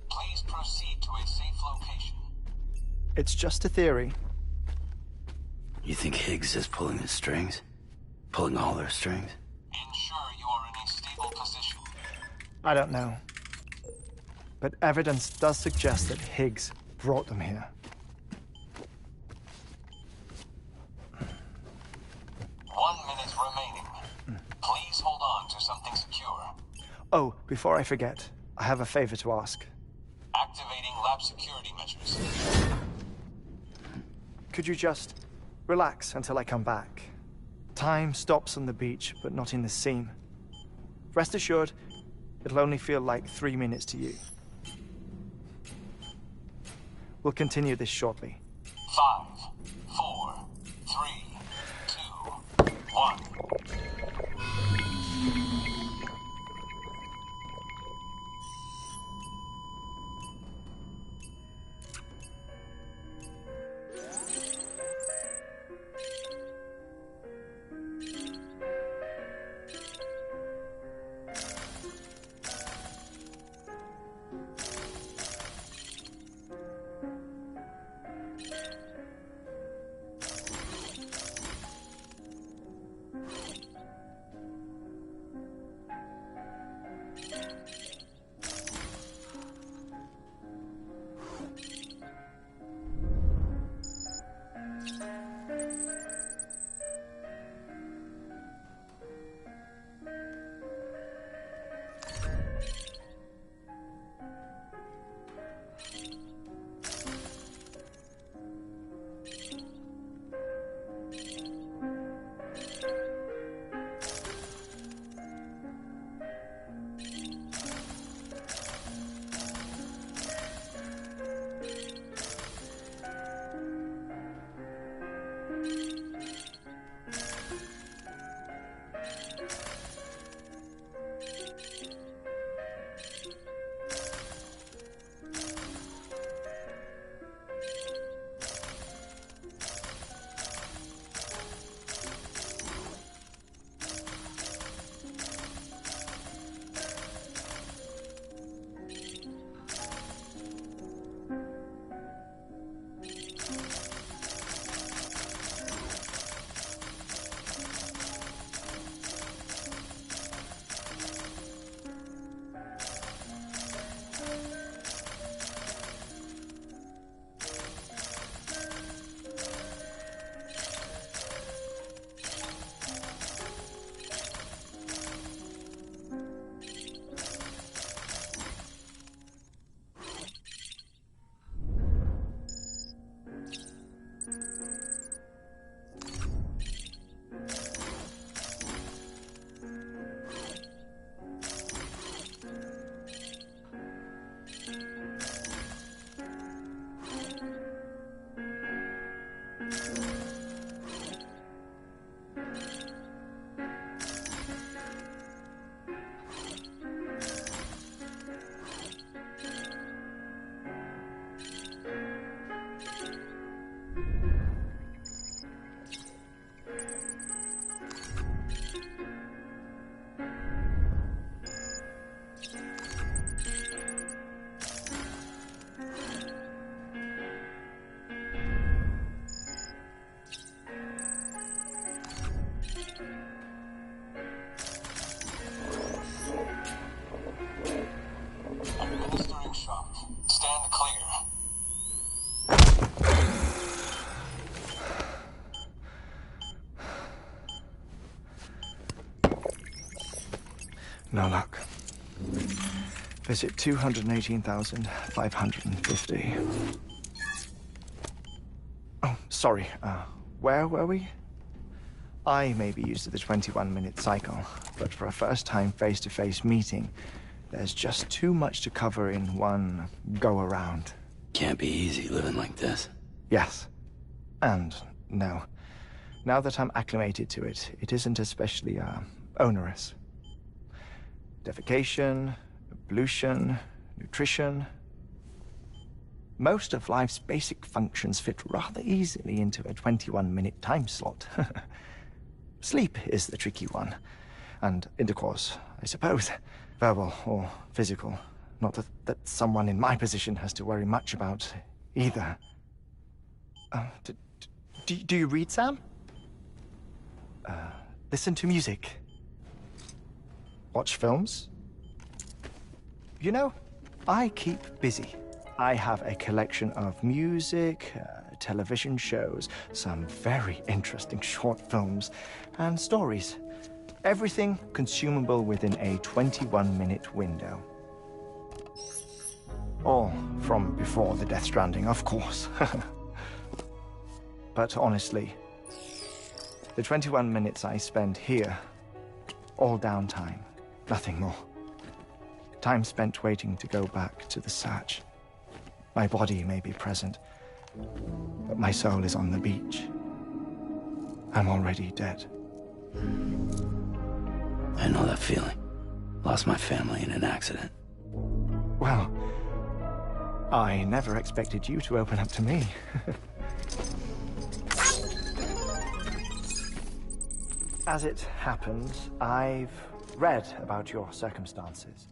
Please proceed to a safe location. It's just a theory. You think Higgs is pulling the strings? Pulling all their strings? Ensure you are in a stable position. I don't know. But evidence does suggest that Higgs brought them here. 1 minute remaining. Please hold on to something secure. Oh, before I forget, I have a favor to ask. Activating lab have security measures. Could you just relax until I come back? Time stops on the beach, but not in the scene. Rest assured, it'll only feel like 3 minutes to you. We'll continue this shortly. 5, 4, 3, 2, 1. No luck. Visit 218,550. Oh, sorry. Where were we? I may be used to the 21-minute cycle, but for a first-time face-to-face meeting, there's just too much to cover in one go-around. Can't be easy living like this. Yes. And no. Now that I'm acclimated to it, it isn't especially, onerous. Defecation, pollution, nutrition. Most of life's basic functions fit rather easily into a 21-minute time slot. Sleep is the tricky one. And intercourse, I suppose. Verbal or physical. Not that someone in my position has to worry much about either. Do you read, Sam? Listen to music. Watch films? You know, I keep busy. I have a collection of music, television shows, some very interesting short films, and stories. Everything consumable within a 21-minute window. All from before the Death Stranding, of course. But honestly, the 21 minutes I spend here, all downtime, nothing more. Time spent waiting to go back to the search. My body may be present, but my soul is on the beach. I'm already dead. I know that feeling. Lost my family in an accident. Well, I never expected you to open up to me. As it happens, I've read about your circumstances.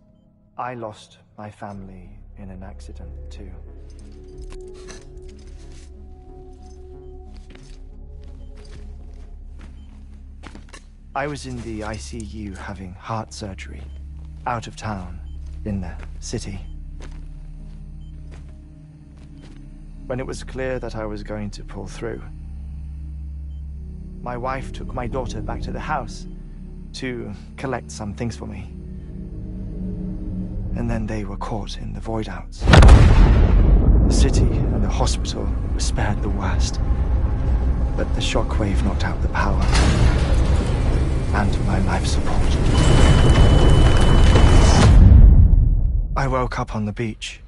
I lost my family in an accident, too. I was in the ICU having heart surgery, out of town, in the city. When it was clear that I was going to pull through, my wife took my daughter back to the house to collect some things for me. And then they were caught in the void-outs. The city and the hospital were spared the worst, but the shockwave knocked out the power and my life support. I woke up on the beach.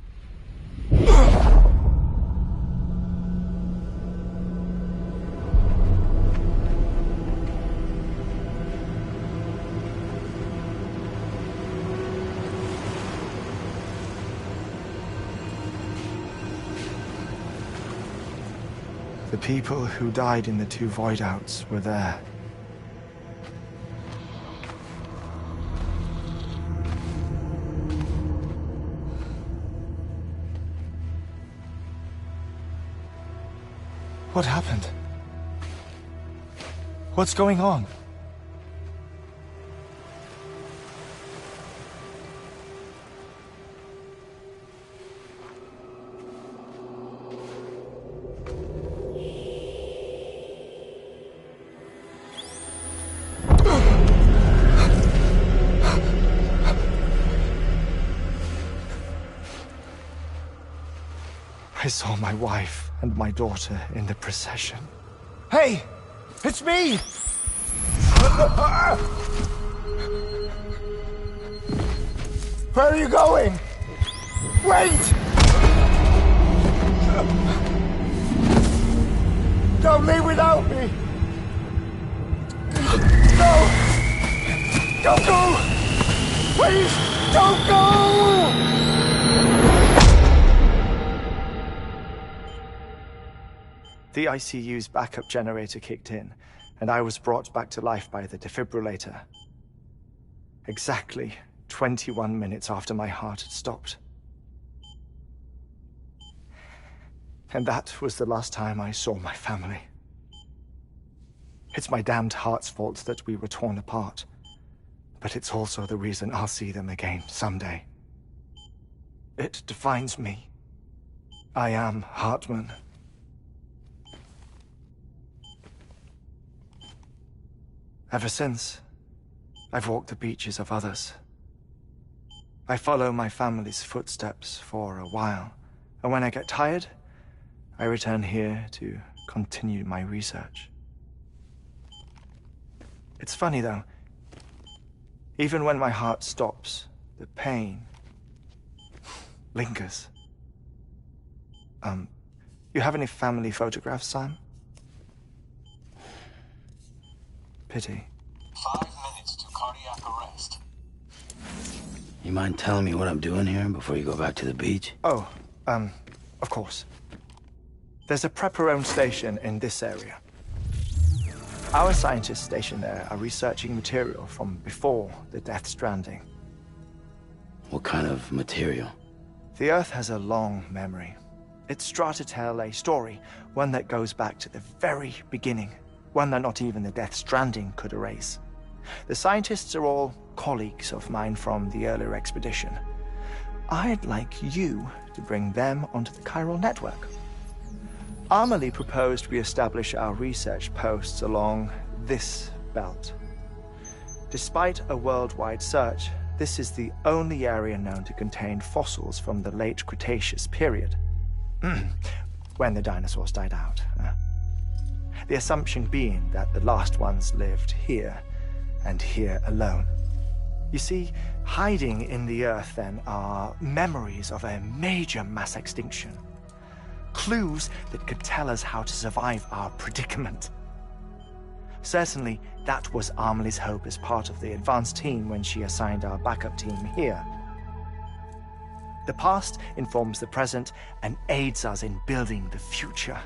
The people who died in the 2 void-outs were there. What happened? What's going on? I saw my wife and my daughter in the procession. Hey! It's me! Where are you going? Wait! Don't leave without me! No! Don't go! Please, don't go! The ICU's backup generator kicked in, and I was brought back to life by the defibrillator. Exactly 21 minutes after my heart had stopped. And that was the last time I saw my family. It's my damned heart's fault that we were torn apart, but it's also the reason I'll see them again someday. It defines me. I am Hartman. Ever since, I've walked the beaches of others. I follow my family's footsteps for a while, and when I get tired, I return here to continue my research. It's funny, though. Even when my heart stops, the pain lingers. You have any family photographs, Sam? Pity. 5 minutes to cardiac arrest. You mind telling me what I'm doing here before you go back to the beach? Oh, of course. There's a prep-your-own station in this area. Our scientists stationed there are researching material from before the Death Stranding. What kind of material? The Earth has a long memory. It's trying to tell a story, one that goes back to the very beginning. One that not even the Death Stranding could erase. The scientists are all colleagues of mine from the earlier expedition. I'd like you to bring them onto the chiral network. Amelie proposed we establish our research posts along this belt. Despite a worldwide search, this is the only area known to contain fossils from the late Cretaceous period, when the dinosaurs died out. The assumption being that the last ones lived here, and here alone. You see, hiding in the earth then are memories of a major mass extinction. Clues that could tell us how to survive our predicament. Certainly, that was Amelie's hope as part of the advanced team when she assigned our backup team here. The past informs the present and aids us in building the future.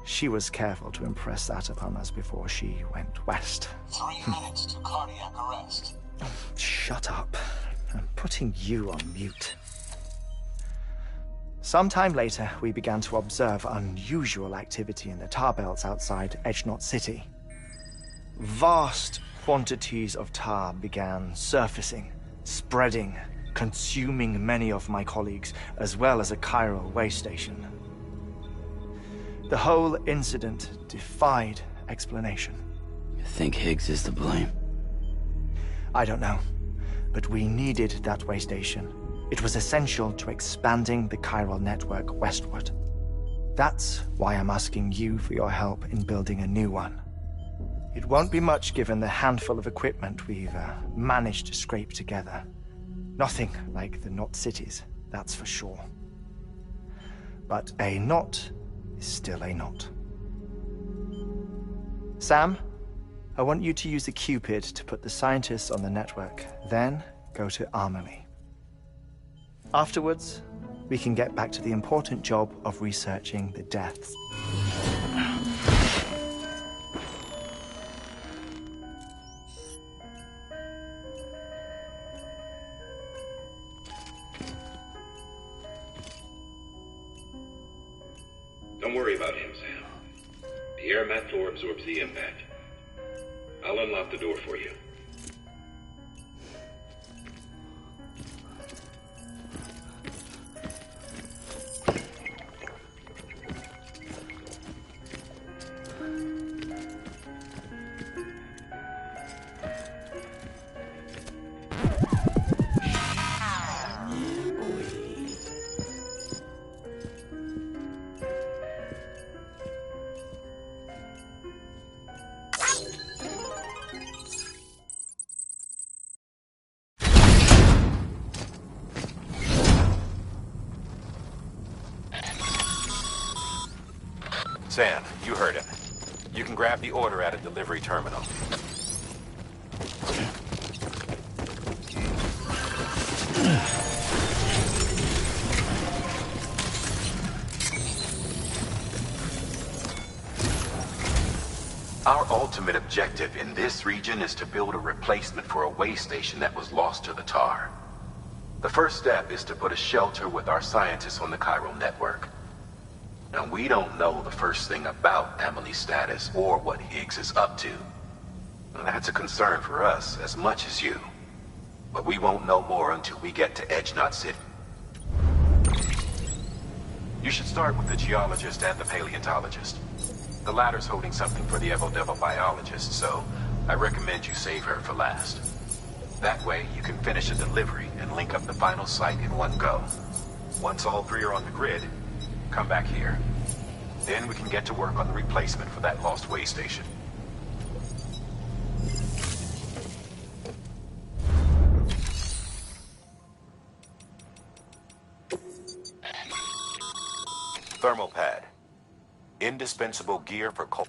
She was careful to impress that upon us before she went west. 3 minutes to cardiac arrest. Shut up. I'm putting you on mute. Sometime later, we began to observe unusual activity in the tar belts outside Edgenot City. Vast quantities of tar began surfacing, spreading, consuming many of my colleagues, as well as a chiral way station. The whole incident defied explanation. You think Higgs is to blame? I don't know, but we needed that way station. It was essential to expanding the chiral network westward. That's why I'm asking you for your help in building a new one. It won't be much given the handful of equipment we've managed to scrape together. Nothing like the knot cities, that's for sure. But a knot is still a knot. Sam, I want you to use the Cupid to put the scientists on the network, then go to Amelie. Afterwards, we can get back to the important job of researching the deaths. Don't worry about him, Sam. The air mat floor absorbs the impact. I'll unlock the door for you. Sam, you heard him. You can grab the order at a delivery terminal. Our ultimate objective in this region is to build a replacement for a way station that was lost to the tar. The first step is to put a shelter with our scientists on the chiral network. Now, we don't know the first thing about Amelie's status or what Higgs is up to. Now, that's a concern for us as much as you. But we won't know more until we get to Edgenot City. You should start with the geologist and the paleontologist. The latter's holding something for the Evo-Devo biologist, so I recommend you save her for last. That way, you can finish a delivery and link up the final site in one go. Once all three are on the grid, come back here. Then we can get to work on the replacement for that lost way station. Thermal pad. Indispensable gear for cold.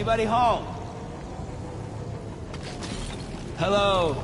Anybody home? Hello?